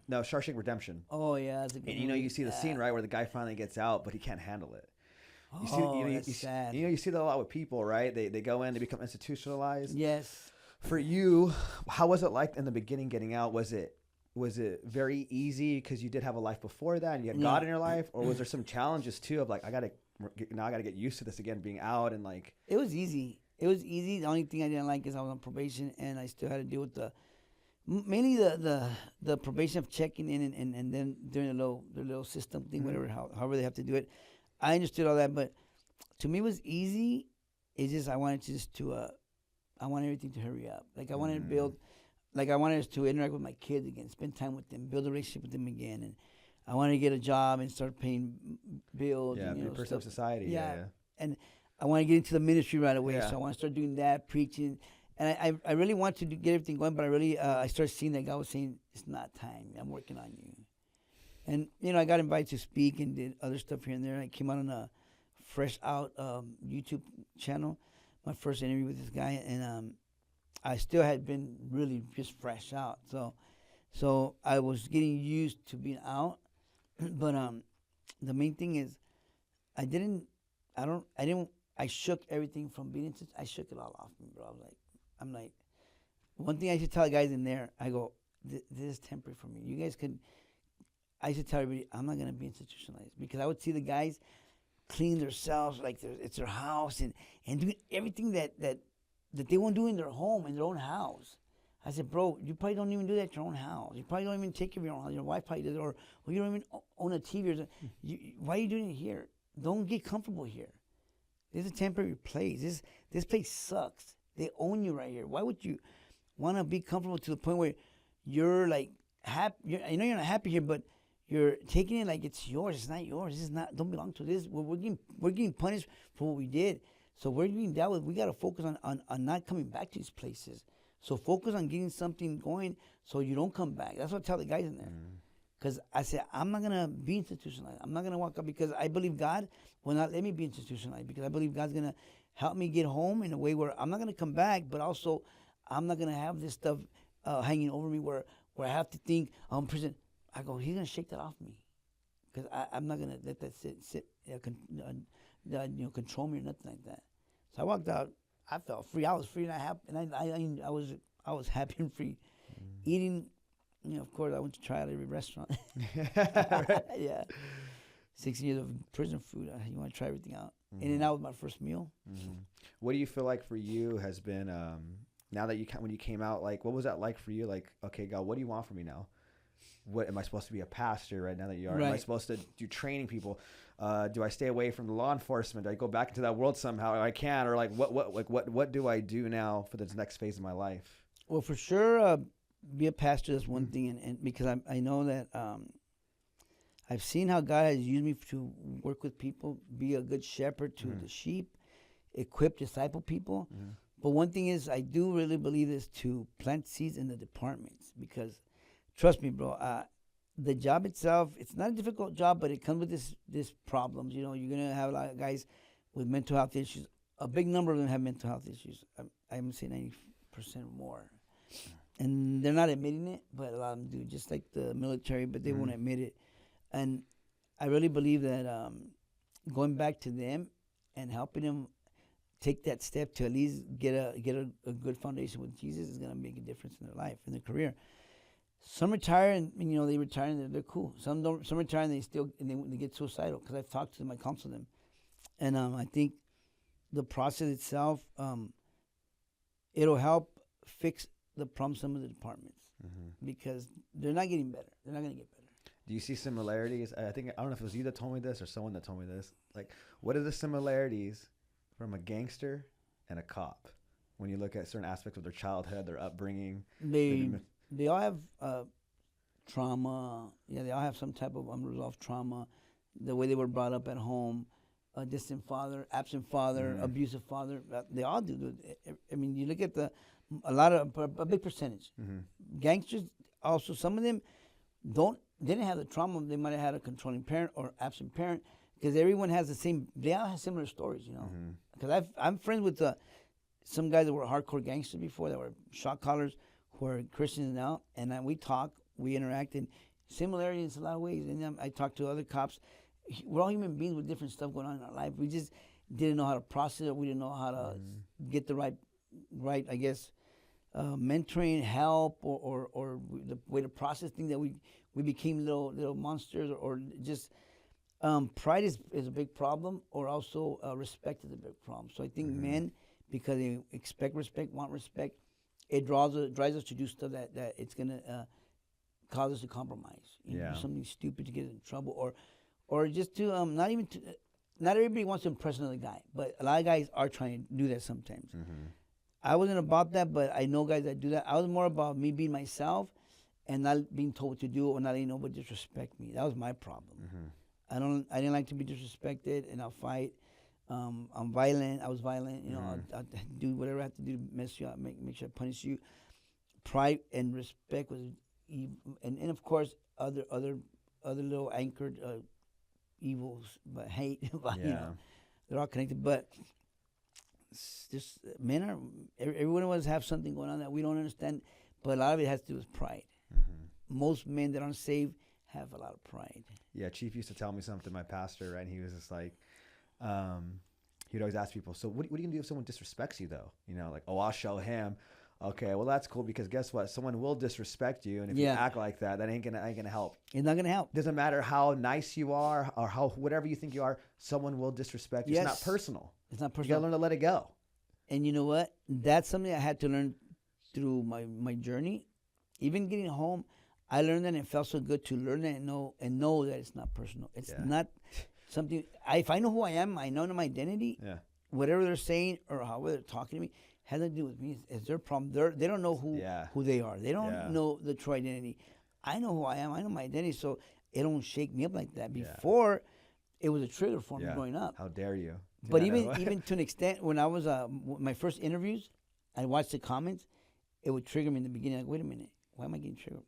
Shawshank Redemption. Oh yeah, that's a good. And you see the scene right where the guy finally gets out, but he can't handle it. That's sad. You see that a lot with people, right? They go in, they become institutionalized. Yes. For you, how was it like in the beginning getting out? Was it very easy because you did have a life before that and you had God in your life, or was there some challenges too of I gotta get used to this again, being out and It was easy. The only thing I didn't like is I was on probation and I still had to deal with mainly the probation of checking in and then doing the little system thing, whatever, however they have to do it. I understood all that, but to me it was easy. It's just I wanted I want everything to hurry up. I wanted to build. I wanted us to interact with my kids again, spend time with them, build a relationship with them again, and I wanted to get a job and start paying bills. Yeah, be a person of society. Yeah. And I want to get into the ministry right away, so I want to start doing that, preaching, and I really want to get everything going, but I really I started seeing that God was saying it's not time. I'm working on you, and I got invited to speak and did other stuff here and there. I came out on a Fresh Out YouTube channel, my first interview with this guy, and I still had been really just fresh out, so I was getting used to being out, but the main thing is I didn't I shook everything from being into. I shook it all off me, bro. I'm like, one thing I should tell the guys in there. I go, this is temporary for me. You guys could. I should tell everybody, I'm not gonna be institutionalized because I would see the guys clean themselves like it's their house and doing everything that they won't do in their home, in their own house. I said, bro, you probably don't even do that at your own house. You probably don't even take care of your own house. Your wife probably does, or you don't even own a TV. Why are you doing it here? Don't get comfortable here. This is a temporary place. This place sucks. They own you right here. Why would you want to be comfortable to the point where you're like happy? I know you're not happy here, but you're taking it like it's yours. It's not yours. This is not. Don't belong to this. We're getting punished for what we did. So we're being dealt with. We got to focus on not coming back to these places. So focus on getting something going so you don't come back. That's what I tell the guys in there. Because I said, I'm not going to be institutionalized. I'm not going to walk up because I believe God will not let me be institutionalized because I believe God's going to help me get home in a way where I'm not going to come back, but also I'm not going to have this stuff hanging over me where I have to think, I'm in prison. I go, he's going to shake that off me because I'm not going to let that control me or nothing like that. So I walked out. I felt free. I was free and I was happy and free. Eating, of course, I went to try out every restaurant. Yeah. 16 years of prison food. You want to try everything out. In and out was my first meal. What do you feel like for you has been, now that when you came out, like, what was that like for you? Like, okay, God, what do you want from me now? What am I supposed to be a pastor right now that you are? Right. Am I supposed to do training people? Do I stay away from the law enforcement? Do I go back into that world somehow? If I can, or like what do I do now for this next phase of my life? Well, for sure, be a pastor. That's one thing, and because I know that I've seen how God has used me to work with people, be a good shepherd to the sheep, equip, disciple people. But one thing is, I do really believe is to plant seeds in the departments because. Trust me, bro. The job itself, it's not a difficult job, but it comes with this problems. You're gonna have a lot of guys with mental health issues. A big number of them have mental health issues. I would say 90% more, and they're not admitting it, but a lot of them do. Just like the military, but they won't admit it. And I really believe that going back to them and helping them take that step to at least get a good foundation with Jesus is gonna make a difference in their life, in their career. Some retire and they retire and they're cool. Some don't. Some retire and they get suicidal because I've talked to them, I counsel them, and I think the process itself it'll help fix the problems some of the departments because they're not getting better. They're not going to get better. Do you see similarities? I don't know if it was you that told me this or someone that told me this. Like, what are the similarities from a gangster and a cop when you look at certain aspects of their childhood, their upbringing? They all have trauma. Yeah, they all have some type of unresolved trauma. The way they were brought up at home, a distant father, absent father, abusive father. They all do. I mean, you look at a big percentage. Gangsters also, some of them didn't have the trauma. They might have had a controlling parent or absent parent because everyone has they all have similar stories, Because I'm friends with some guys that were hardcore gangsters before, that were shot callers, who are Christians now, and we talk, we interact, and similarities in a lot of ways. And I talk to other cops. We're all human beings with different stuff going on in our life. We just didn't know how to process it. We didn't know how to get the right, I guess, mentoring, help, or the way to process things that we became little monsters, or just pride is a big problem, or also respect is a big problem. So I think men, because they expect respect, want respect, it drives us to do stuff that it's gonna cause us to compromise. Do something stupid to get in trouble, or just to not everybody wants to impress another guy, but a lot of guys are trying to do that sometimes. I wasn't about that, but I know guys that do that. I was more about me being myself and not being told what to do, or not letting nobody disrespect me. That was my problem. I didn't like to be disrespected, and I'll fight. I'm violent. I was violent. I'll do whatever I have to do to mess you up, make sure I punish you. Pride and respect was, and of course other little anchored evils, but hate. But, they're all connected. But it's just everyone of us have something going on that we don't understand. But a lot of it has to do with pride. Most men that aren't saved have a lot of pride. Yeah, Chief used to tell me something. My pastor, right? And he was just like, he'd always ask people, so what are you going to do if someone disrespects you, though? You know, like, oh, I'll show him. Okay, well, that's cool because guess what? Someone will disrespect you. And if you act like that, that ain't gonna help. It's not going to help. Doesn't matter how nice you are or how whatever you think you are, someone will disrespect you. Yes. It's not personal. It's not You personal. got to learn to let it go. And you know what? That's something I had to learn through my journey. Even getting home, I learned that, and it felt so good to learn that and know that it's not personal. It's not something. If I know who I am, I know my identity. Yeah. Whatever they're saying or however they're talking to me has nothing to do with me. It's their problem. They don't know who they are. They don't know the true identity. I know who I am. I know my identity, so it don't shake me up like that. Before, it was a trigger for me growing up. How dare you? But even to an extent, when I was my first interviews, I watched the comments. It would trigger me in the beginning. Like, wait a minute, why am I getting triggered?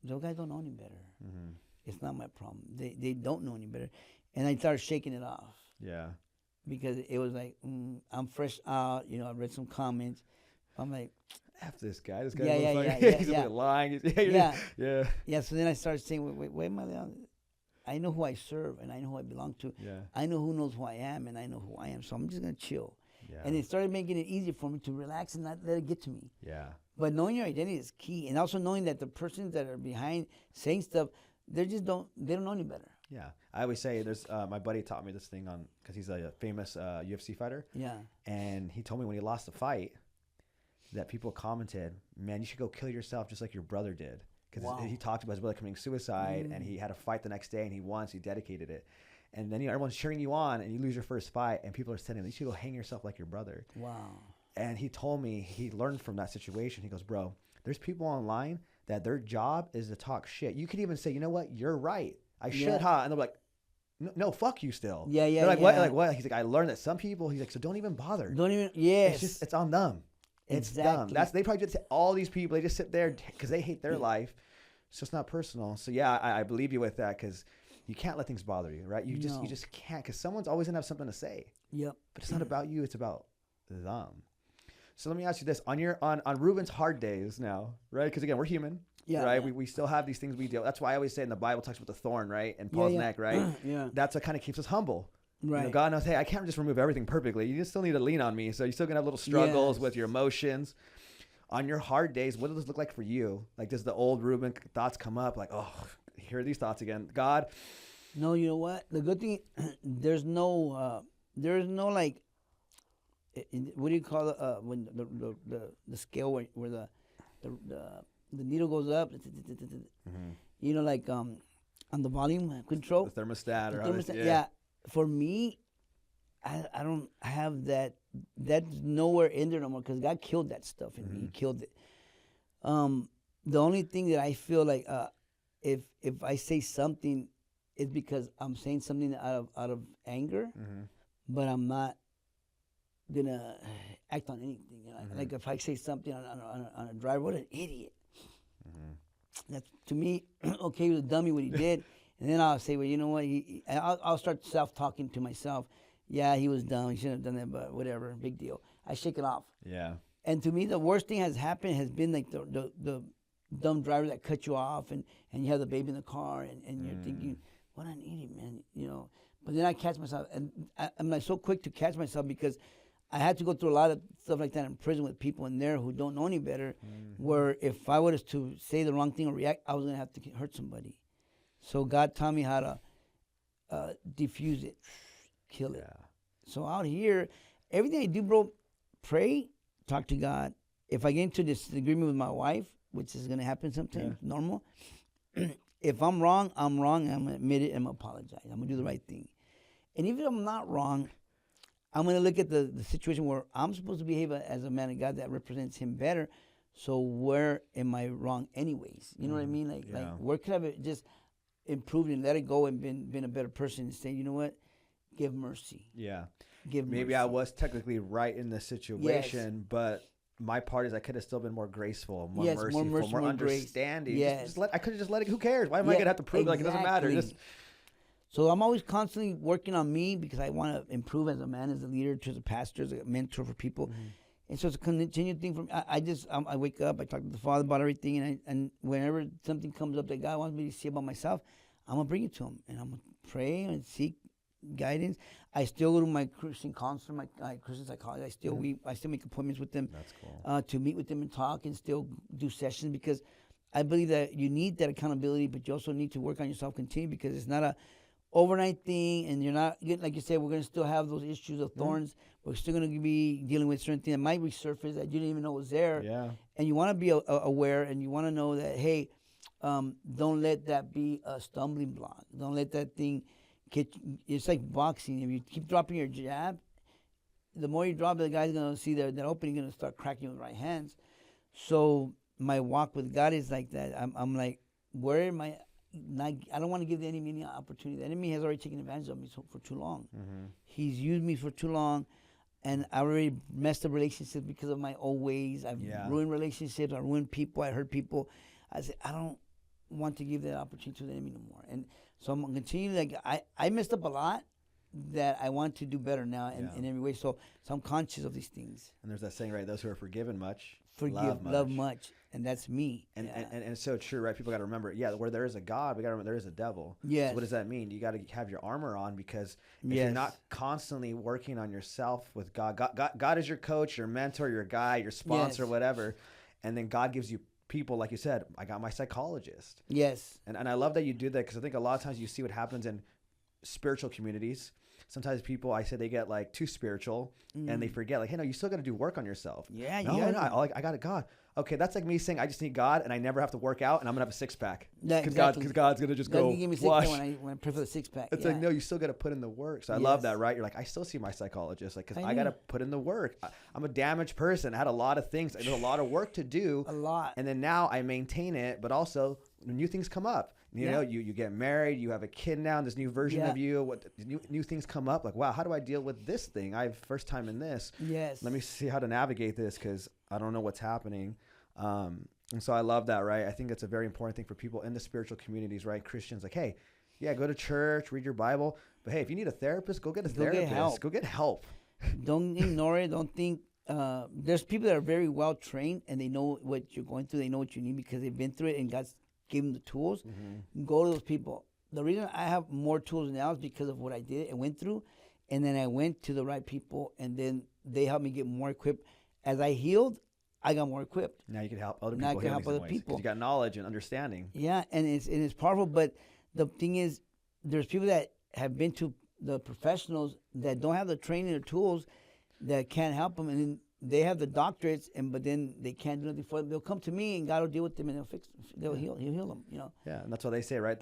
Those guys don't know any better. Mm-hmm. It's not my problem. They don't know any better, and I started shaking it off. Yeah. Because it was like, I'm fresh out. You know, I read some comments. I'm like, F this guy. This Yeah, guy looks yeah, like yeah, he's yeah. lying. Yeah. Yeah. So then I started saying, wait, I know who I serve and I know who I belong to. Yeah. I know who knows who I am and I know who I am. So I'm just gonna chill. Yeah. And it started making it easier for me to relax and not let it get to me. Yeah. But knowing your identity is key, and also knowing that the persons that are behind saying stuff, they don't know any better. Yeah. I always say there's my buddy taught me this thing on because he's a famous UFC fighter. Yeah. And he told me when he lost the fight that people commented, man, you should go kill yourself just like your brother did. Because he talked about his brother committing suicide and he had a fight the next day and he won, so he dedicated it. And then everyone's cheering you on and you lose your first fight and people are saying, you should go hang yourself like your brother. Wow. And he told me he learned from that situation. He goes, bro, there's people online that their job is to talk shit. You could even say, you know what? You're right. I should, huh? And they're like, no, fuck you still. Yeah. They're like, what? Like, what? He's like, I learned that some people, he's like, so don't even bother. Yes. It's on them. It's dumb. They probably just all these people, they just sit there because they hate their life. So it's not personal. So yeah, I believe you with that because you can't let things bother you, right? You just can't because someone's always gonna have something to say. Yep. But it's not about you, it's about them. So let me ask you this. On Ruben's hard days now, right? Because again, we're human. Yeah, right. yeah. We still have these things we deal. That's why I always say in the Bible talks about the thorn, right? And Paul's neck, right? Yeah. That's what kind of keeps us humble. Right. You know, God knows, hey, I can't just remove everything perfectly. You still need to lean on me. So you're still gonna have little struggles with your emotions. On your hard days, what does this look like for you? Like, does the old Ruben thoughts come up? Like, oh, here are these thoughts again. God. No, you know what? The good thing, there's no like, what do you call it? When the scale where the needle goes up, you know, like on the volume control, the thermostat, or thermostat. Yeah. For me, I don't have that. That's nowhere in there no more because God killed that stuff in me. He killed it. The only thing that I feel like if I say something, it's because I'm saying something out of anger, but I'm not gonna act on anything. You know? Like if I say something on a drive, what an idiot. That's to me. Okay, he was a dummy what he did, and then I'll say, well, you know what? I'll start self-talking to myself. Yeah, he was dumb. He shouldn't have done that, but whatever, big deal. I shake it off. Yeah. And to me, the worst thing has been like the dumb driver that cut you off, and you have the baby in the car, and you're thinking, what an idiot, man, you know. But then I catch myself, and I'm like so quick to catch myself because I had to go through a lot of stuff like that in prison with people in there who don't know any better, where if I was to say the wrong thing or react, I was going to have to hurt somebody. So God taught me how to diffuse it, kill it. So out here, everything I do, bro, pray, talk to God. If I get into this agreement with my wife, which is going to happen sometimes, normal, if I'm wrong, I'm wrong. I'm going to admit it and I'm going to apologize. I'm going to do the right thing. And even if I'm not wrong, I'm going to look at the situation where I'm supposed to behave as a man of God that represents him better. So where am I wrong anyways? You know what I mean? Like where could I have just improved and let it go and been a better person and say, you know what? Give mercy. Yeah. Give Maybe mercy. I was technically right in the situation, but my part is I could have still been more graceful, more merciful, more understanding. Yes. I could have just let it. Who cares? Why am I going to have to prove like it doesn't matter? So I'm always constantly working on me because I want to improve as a man, as a leader, as a pastor, as a mentor for people. And so it's a continued thing for me. I wake up, I talk to the Father about everything, and whenever something comes up that God wants me to see about myself, I'm going to bring it to him. And I'm going to pray and seek guidance. I still go to my Christian counselor, my Christian psychologist. I still make appointments with them. That's cool. To meet with them and talk and still do sessions, because I believe that you need that accountability, but you also need to work on yourself continually, because it's not a overnight thing, and you're not, like you said, we're going to still have those issues of thorns. We're still going to be dealing with certain things that might resurface that you didn't even know was there. Yeah. And you want to be aware, and you want to know that, hey, don't let that be a stumbling block. Don't let that thing it's like boxing. If you keep dropping your jab, the more you drop it, the guy's going to see that opening, going to start cracking with right hands. So my walk with God is like that. I'm like, where am I? I don't want to give the enemy any opportunity. The enemy has already taken advantage of me for too long. He's used me for too long, and I already messed up relationships because of my old ways. I've ruined relationships. I ruined people. I hurt people. I said, I don't want to give that opportunity to the enemy no more. And so I'm going to continue. Like, I messed up a lot that I want to do better now in every way. So I'm conscious of these things. And there's that saying, right? Those who are forgiven much, love much. And that's me. And it's so true, right? People got to remember, where there is a God, we got to remember there is a devil. Yes. So what does that mean? You got to have your armor on, because if you're not constantly working on yourself with God is your coach, your mentor, your guide, your sponsor, whatever. And then God gives you people, like you said, I got my psychologist. Yes. And I love that you do that, because I think a lot of times you see what happens in spiritual communities. Sometimes people, I say, they get like too spiritual and they forget, like, hey, no, you still got to do work on yourself. Yeah, I got it, God. Okay, that's like me saying I just need God and I never have to work out and I'm gonna have a six pack. Because God's gonna just go give me wash. When I pray for the six pack. It's like, no, you still got to put in the work. So I love that, right? You're like, I still see my psychologist, like, because I got to put in the work. I'm a damaged person. I had a lot of things. There's a lot of work to do. A lot. And then now I maintain it, but also new things come up. You know, you get married, you have a kid now, and this new version of you. What new things come up? Like, wow, how do I deal with this thing? I have first time in this. Yes. Let me see how to navigate this, because I don't know what's happening. And so I love that, right? I think it's a very important thing for people in the spiritual communities, right? Christians, like, hey, go to church, read your Bible. But hey, if you need a therapist, go get a therapist. Go get help. Don't ignore it. Don't think. There's people that are very well trained and they know what you're going through. They know what you need because they've been through it and God's given them the tools. Go to those people. The reason I have more tools now is because of what I did and went through. And then I went to the right people, and then they helped me get more equipped. As I healed, I got more equipped. Now you can help other people. Now I can help other people. You got knowledge and understanding. Yeah, and it's powerful. But the thing is, there's people that have been to the professionals that don't have the training or tools that can't help them, and then they have the doctorates, but then they can't do nothing for them. They'll come to me, and God will deal with them, and He'll heal them. You know. Yeah, and that's what they say, right?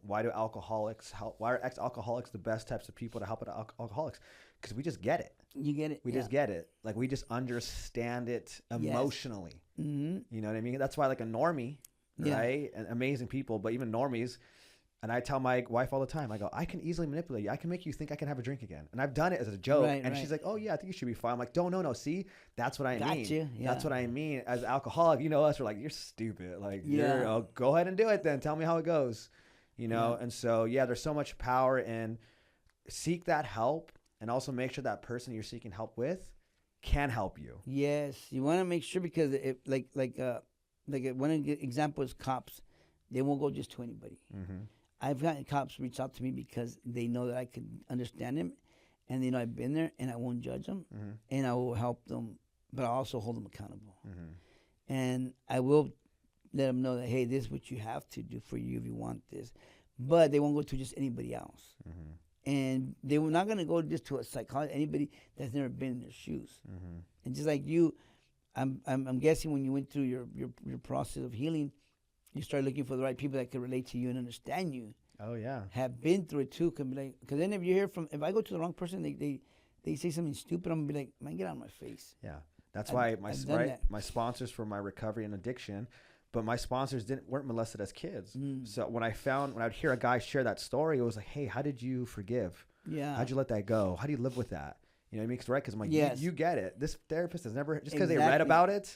Why do alcoholics help? Why are ex-alcoholics the best types of people to help alcoholics? Because we just get it. You get it. We just get it. Like, we just understand it emotionally. Mm-hmm. You know what I mean? That's why, like, a normie, right? And amazing people, but even normies. And I tell my wife all the time, I go, I can easily manipulate you. I can make you think I can have a drink again. And I've done it as a joke. And she's like, oh, yeah, I think you should be fine. I'm like, no. See, that's what I mean. You. Yeah. That's what I mean. As an alcoholic, you know us, we're like, you're stupid. Like, go ahead and do it then. Tell me how it goes. You know? And so, there's so much power in seek that help, and also make sure that person you're seeking help with can help you. Yes. You want to make sure, because one example is cops. They won't go just to anybody. Mm-hmm. I've gotten cops reach out to me because they know that I can understand them, and they know I've been there, and I won't judge them, and I will help them, but I also hold them accountable. And I will let them know that, hey, this is what you have to do for you if you want this. But they won't go to just anybody else. And they were not going to go just to a psychologist, anybody that's never been in their shoes. And just like you, I'm guessing when you went through your process of healing, you start looking for the right people that can relate to you and understand you. Oh, yeah. Have been through it, too. Can be like, because then if I go to the wrong person, they say something stupid, I'm going to be like, man, get out of my face. Yeah. That's why my sponsors for my recovery and addiction, but my sponsors weren't molested as kids. So when I'd hear a guy share that story, it was like, hey, how did you forgive? Yeah. How'd you let that go? How do you live with that? You know what I mean? Because I'm like, you get it. This therapist has never, just because they read about it,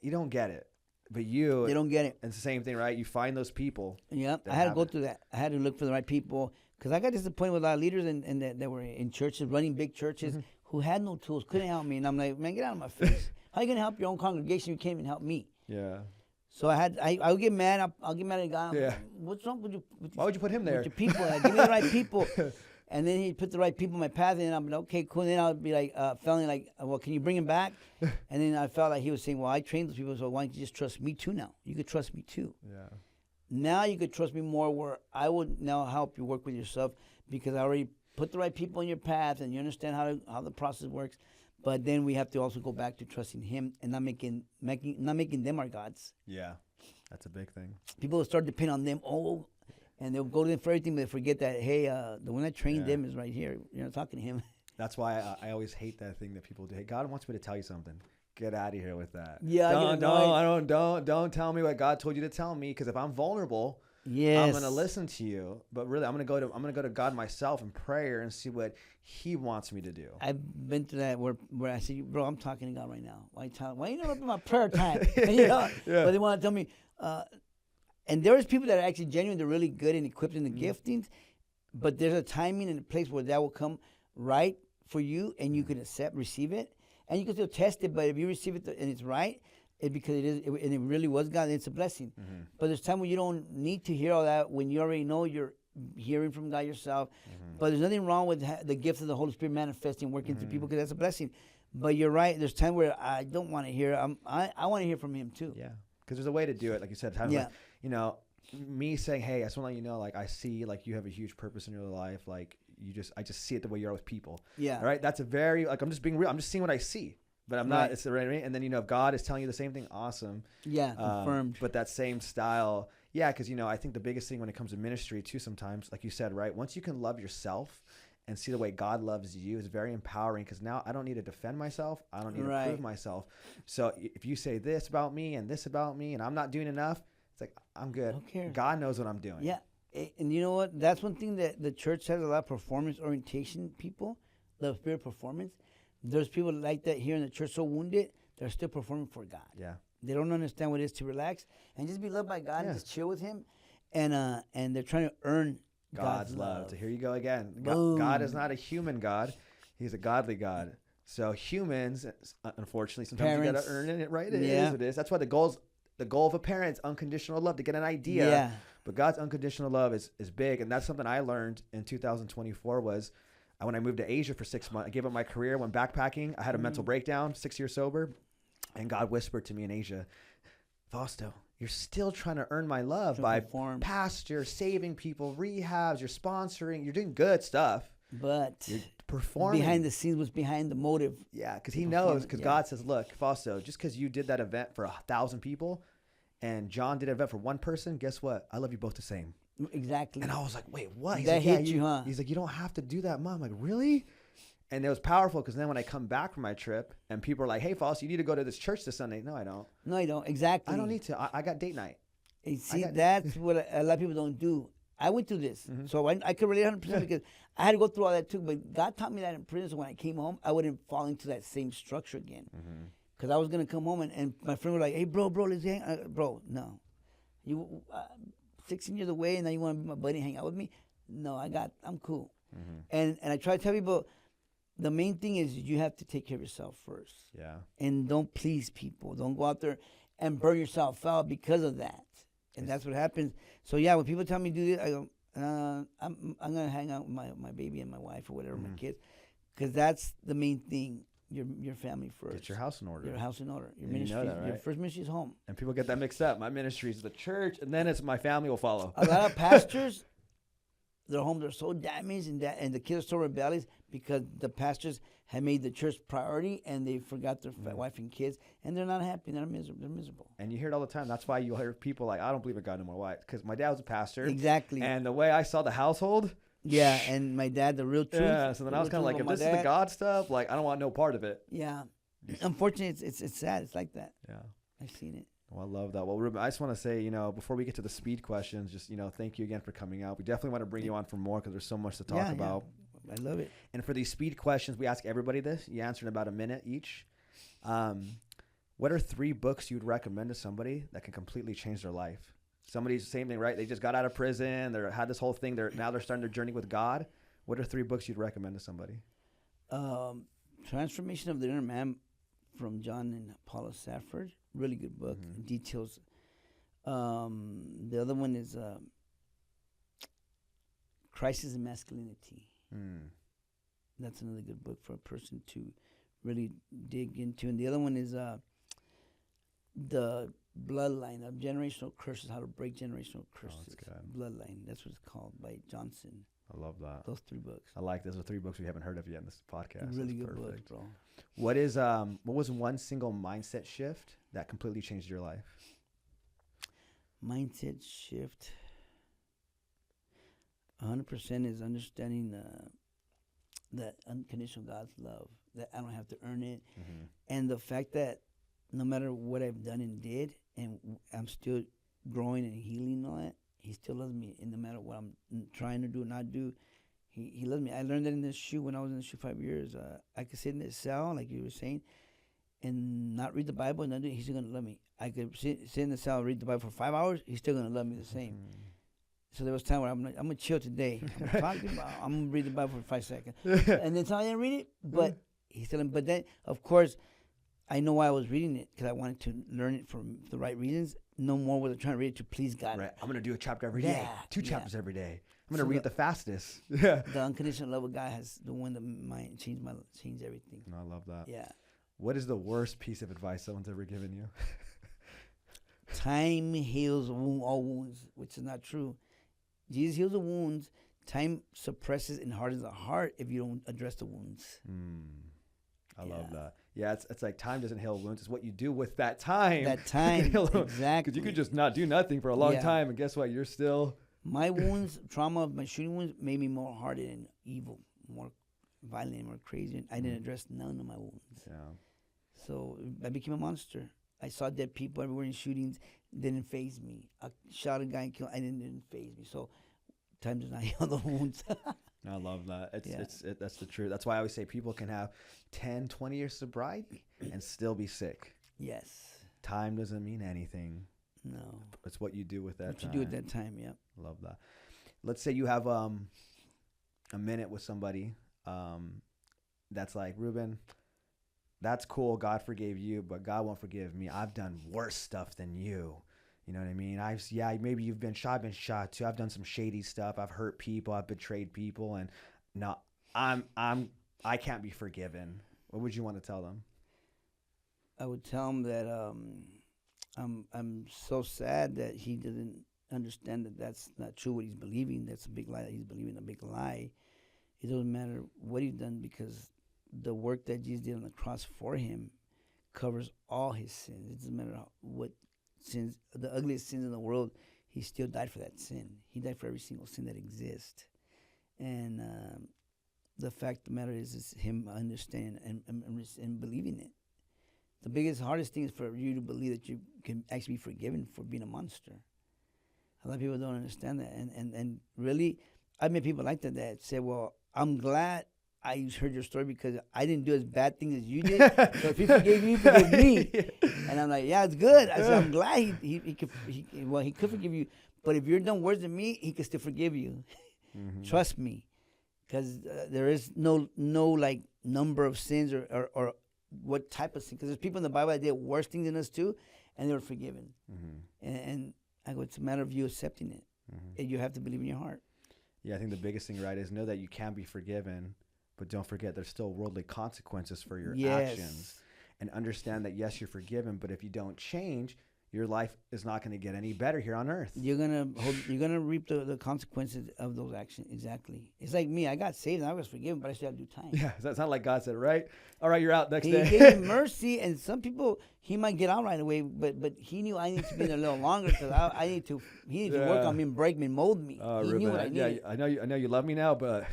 you don't get it. But they don't get it. It's the same thing, right? You find those people. Yeah, I had to go through that. I had to look for the right people, because I got disappointed with a lot of leaders and that were in churches, running big churches, who had no tools, couldn't help me. And I'm like, man, get out of my face. How are you going to help your own congregation? You can't even help me. Yeah. So I would get mad. I'll get mad at God. Yeah. What's wrong with you? Why would you put him there? With your people. Give me the right people. And then he'd put the right people in my path, and I'm like, okay, cool. And then I'll be like, feeling like, well, can you bring him back? And then I felt like he was saying, well, I trained those people, so why don't you just trust me too now? You could trust me too. Yeah. Now you could trust me more, where I would now help you work with yourself, because I already put the right people in your path, and you understand how the process works. But then we have to also go back to trusting him and not making them our gods. Yeah. That's a big thing. People will start depending on them. And they'll go to them for everything, but they forget that, hey, the one that trained them is right here. You're not talking to him. That's why I always hate that thing that people do. Hey, God wants me to tell you something. Get out of here with that. Yeah, don't tell me what God told you to tell me, because if I'm vulnerable, I'm gonna listen to you. But really, I'm gonna go to God myself in prayer and see what He wants me to do. I've been through that where I say, bro, I'm talking to God right now. Why you not up in my prayer time? But they want to tell me. And there's people that are actually genuine, they're really good and equipped in the giftings, but there's a timing and a place where that will come right for you, and you can receive it, and you can still test it. But if you receive it and it's right, because and it really was God, it's a blessing. But there's time when you don't need to hear all that, when you already know you're hearing from God yourself. But there's nothing wrong with the gift of the Holy Spirit manifesting, working through people, because that's a blessing. But you're right. There's time where I don't want to hear. I want to hear from Him too. Yeah, because there's a way to do it, like you said. Like, you know, me saying, hey, I just want to let you know, like, I see, like, you have a huge purpose in your life. Like, I just see it the way you are with people. Yeah. All right. That's a very, like, I'm just being real. I'm just seeing what I see, but I'm not, it's the right. And then, you know, if God is telling you the same thing, awesome. Yeah. Confirmed. But that same style. Yeah. Cause, you know, I think the biggest thing when it comes to ministry too, sometimes, like you said, right. Once you can love yourself and see the way God loves you, is very empowering, because now I don't need to defend myself. I don't need to prove myself. So if you say this about me and this about me and I'm not doing enough, it's like, I'm good. God knows what I'm doing. Yeah. And you know what? That's one thing that the church has a lot of performance orientation people, the spirit of performance. There's people like that here in the church, so wounded, they're still performing for God. Yeah. They don't understand what it is to relax and just be loved by God and just chill with Him. And they're trying to earn God's love. So here you go again. Boom. God is not a human God. He's a godly God. So humans, unfortunately, sometimes you got to earn it, right? It is what it is. That's why the goal of a parent is unconditional love, to get an idea. Yeah. But God's unconditional love is big. And that's something I learned in 2024 was when I moved to Asia for 6 months. I gave up my career, went backpacking. I had a mental breakdown, 6 years sober. And God whispered to me in Asia, Fausto, you're still trying to earn my love by pastor, saving people, rehabs, you're sponsoring, you're doing good stuff. But you're performing. Behind the scenes was behind the motive. Yeah, because He knows, because God says, look, Fausto, just because you did that event for 1,000 people and John did an event for one person, guess what? I love you both the same. Exactly. And I was like, wait, what? He's that like, hit you, huh? He's like, you don't have to do that, Mom. I'm like, really? And it was powerful, because then when I come back from my trip and people are like, hey, Fausto, you need to go to this church this Sunday. No, I don't. No, you don't. Exactly. I don't need to. I got date night. And see, that's what a lot of people don't do. I went through this. So I could relate 100% because I had to go through all that too. But God taught me that in prison. So when I came home, I wouldn't fall into that same structure again. Because I was going to come home and my friend was like, hey, bro, let's hang out. Bro, no. You 16 years away and now you want to be my buddy and hang out with me? No, I'm cool. And I try to tell people, the main thing is you have to take care of yourself first. Yeah. And don't please people. Don't go out there and burn yourself out because of that. And that's what happens. So yeah, when people tell me to do this, I go, I'm gonna hang out with my baby and my wife or whatever, my kids, because that's the main thing. Your family first. Get your house in order. Your house in order. Your And ministry. you know that, right? Your first ministry is home. And people get that mixed up. My ministry is the church, and then it's my family will follow. A lot of pastors, their homes are so damaged and the kids are so rebellious because the pastors had made the church priority and they forgot their wife and kids, and they're not happy. They're miserable. And you hear it all the time. That's why you hear people like, I don't believe in God no more. Why? Because my dad was a pastor. Exactly. And the way I saw the household. Yeah, and my dad, the real truth. Yeah, so then I was kind of like, if this is the God stuff, like, I don't want no part of it. Yeah. Unfortunately, it's sad. It's like that. Yeah. I've seen it. Well, I love that. Well, Ruben, I just want to say, before we get to the speed questions, just, thank you again for coming out. We definitely want to bring you on for more because there's so much to talk about. Yeah. I love it. And for these speed questions, we ask everybody this. You answer in about a minute each. What are 3 books you'd recommend to somebody that can completely change their life? Somebody's same thing, right? They just got out of prison. They had this whole thing. Now they're starting their journey with God. What are 3 books you'd recommend to somebody? Transformation of the Inner Man from John and Paula Safford. Really good book. Details. The other one is Crisis in Masculinity. Mm. That's another good book for a person to really dig into. And the other one is the Bloodline of Generational Curses, How to Break Generational Curses. that's good. Bloodline, that's what it's called, by Johnson. I love that. Those 3 books. I like those are 3 books we haven't heard of yet in this podcast. Really That's good perfect. books, bro. What was one single mindset shift that completely changed your life? Mindset shift. 100% is understanding that unconditional God's love, that I don't have to earn it, Mm-hmm. and the fact that no matter what I've done and did, and I'm still growing and healing and all that, He still loves me. And no matter what I'm trying to do or not do, He loves me. I learned that in the SHU when I was in the SHU 5 years. I could sit in this cell, like you were saying, and not read the Bible, and not do it. He's still going to love me. I could sit in the cell and read the Bible for 5 hours. He's still going to love me the same. Mm-hmm. So there was time where I'm going to chill today. I'm going to read the Bible for 5 seconds. And then so I didn't read it, but he's still, but then, of course, I know why I was reading it, because I wanted to learn it for the right reasons. No more was I trying to read it to please God. Right. I'm going to do a chapter every day. Yeah, 2 yeah. chapters every day. I'm going to So read the fastest. Yeah. The unconditional love of God has the one that might change everything. No, I love that. Yeah. What is the worst piece of advice someone's ever given you? Time heals all wounds, which is not true. Jesus heals the wounds. Time suppresses and hardens the heart if you don't address the wounds. I love Yeah. that. Yeah, it's like time doesn't heal wounds. It's what you do with that time. That time, exactly. Because you could just not do nothing for a long Yeah. time, and guess what? You're still... My wounds, trauma of my shooting wounds, made me more hardened and evil, more violent, more crazy. And I didn't address none of my wounds. Yeah. So I became a monster. I saw dead people everywhere in shootings. Didn't faze me. I shot a guy and killed. Didn't faze me. So time does not heal the wounds. I love that. Yeah. That's the truth. That's why I always say people can have 10, 20 years sobriety and still be sick. Yes. Time doesn't mean anything. No. It's what you do with that What time. you do at that time, yeah. Love that. Let's say you have a minute with somebody that's like, Ruben, that's cool. God forgave you, but God won't forgive me. I've done worse stuff than you. You know what I mean? Maybe you've been shot. I've been shot too. I've done some shady stuff. I've hurt people. I've betrayed people, and no, I can't be forgiven. What would you want to tell them? I would tell him that I'm so sad that he doesn't understand that that's not true what he's believing. That's a big lie. That he's believing a big lie. It doesn't matter what he's done, because the work that Jesus did on the cross for him covers all his sins. It doesn't matter what sins, the ugliest sins in the world, he still died for that sin. He died for every single sin that exists. And the fact of the matter is him understanding and believing it. The biggest, hardest thing is for you to believe that you can actually be forgiven for being a monster. A lot of people don't understand that. And really, I've met people like that say, well, I'm glad I heard your story because I didn't do as bad things as you did. So if he forgave you, he forgave me. And I'm like, yeah, it's good. I said, I'm glad he could forgive you. But if you're done worse than me, he could still forgive you. Mm-hmm. Trust me. Because there is no like number of sins or what type of sin. Because there's people in the Bible that did worse things than us too, and they were forgiven. Mm-hmm. And I go, it's a matter of you accepting it. Mm-hmm. And you have to believe in your heart. Yeah, I think the biggest thing, right, is know that you can be forgiven, but don't forget there's still worldly consequences for your actions. And understand that, yes, you're forgiven, but if you don't change, your life is not going to get any better here on earth. You're gonna reap the consequences of those actions. Exactly. It's like me. I got saved and I was forgiven, but I still have to do time. Yeah, that's not like God said, right? All right, you're out next He day. gave me mercy, and some people he might get out right away, but he knew I needed to be there a little longer because he needed to work on me and break me and mold me. He knew what I needed. Yeah, I know you love me now, but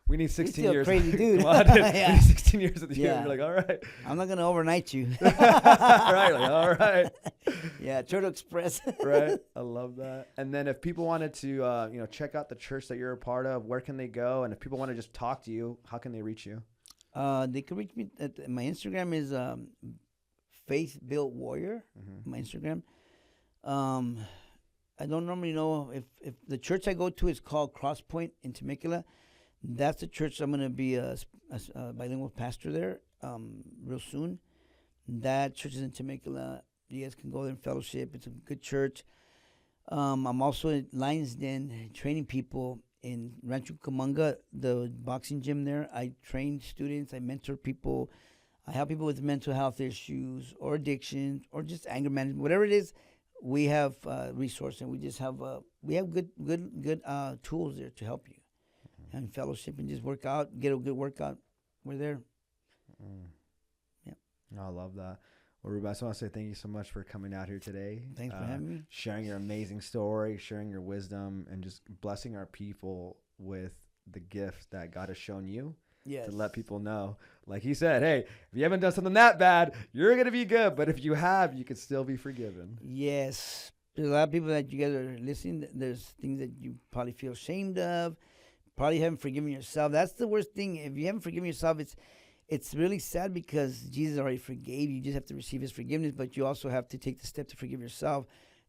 we need 16 still a years. crazy dude. Come on, dude. Yeah. We need 16 years of the year. Yeah. You're like, all right. I'm not gonna overnight you. Right, like, all right. Yeah, Turtle Express. Right. I love that. And then if people wanted to check out the church that you're a part of, where can they go? And if people want to just talk to you, how can they reach you? They can reach me at my Instagram is Faith Built Warrior. Mm-hmm. My Instagram. I don't normally know if the church I go to is called Cross Point in Temecula. That's the church I'm going to be a bilingual pastor there real soon. That church is in Temecula. You guys can go there and fellowship. It's a good church. I'm also at Lions Den training people in Rancho Cucamonga, the boxing gym there. I train students. I mentor people. I help people with mental health issues or addiction or just anger management, whatever it is. We have resources, and we just have good tools there to help you and fellowship and just work out, get a good workout. We're there. Mm. Yeah. No, I love that. Well, Ruben, I just want to say thank you so much for coming out here today. Thanks for having me. Sharing your amazing story, sharing your wisdom, and just blessing our people with the gift that God has shown you. Yes. To let people know. Like he said, hey, if you haven't done something that bad, you're going to be good. But if you have, you can still be forgiven. Yes. There's a lot of people that you guys are listening. There's things that you probably feel ashamed of. Probably haven't forgiven yourself. That's the worst thing. If you haven't forgiven yourself, it's really sad because Jesus already forgave you. You just have to receive his forgiveness, but you also have to take the step to forgive yourself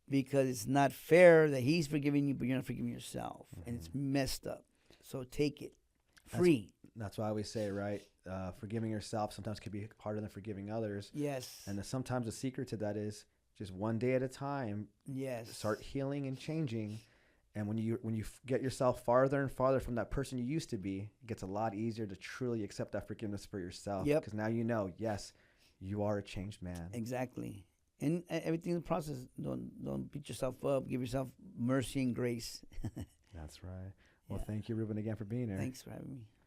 because it's not fair that he's forgiving you, but you're not forgiving yourself. Mm-hmm. And it's messed up. So take it. Free. That's why we say, right? Forgiving yourself sometimes can be harder than forgiving others. Yes. And sometimes the secret to that is just one day at a time. Yes. Start healing and changing. And when you get yourself farther and farther from that person you used to be, it gets a lot easier to truly accept that forgiveness for yourself. Yep. Because now you know, yes, you are a changed man. Exactly. And everything in the process, don't beat yourself up. Give yourself mercy and grace. That's right. Well, thank you, Ruben, again for being here. Thanks for having me.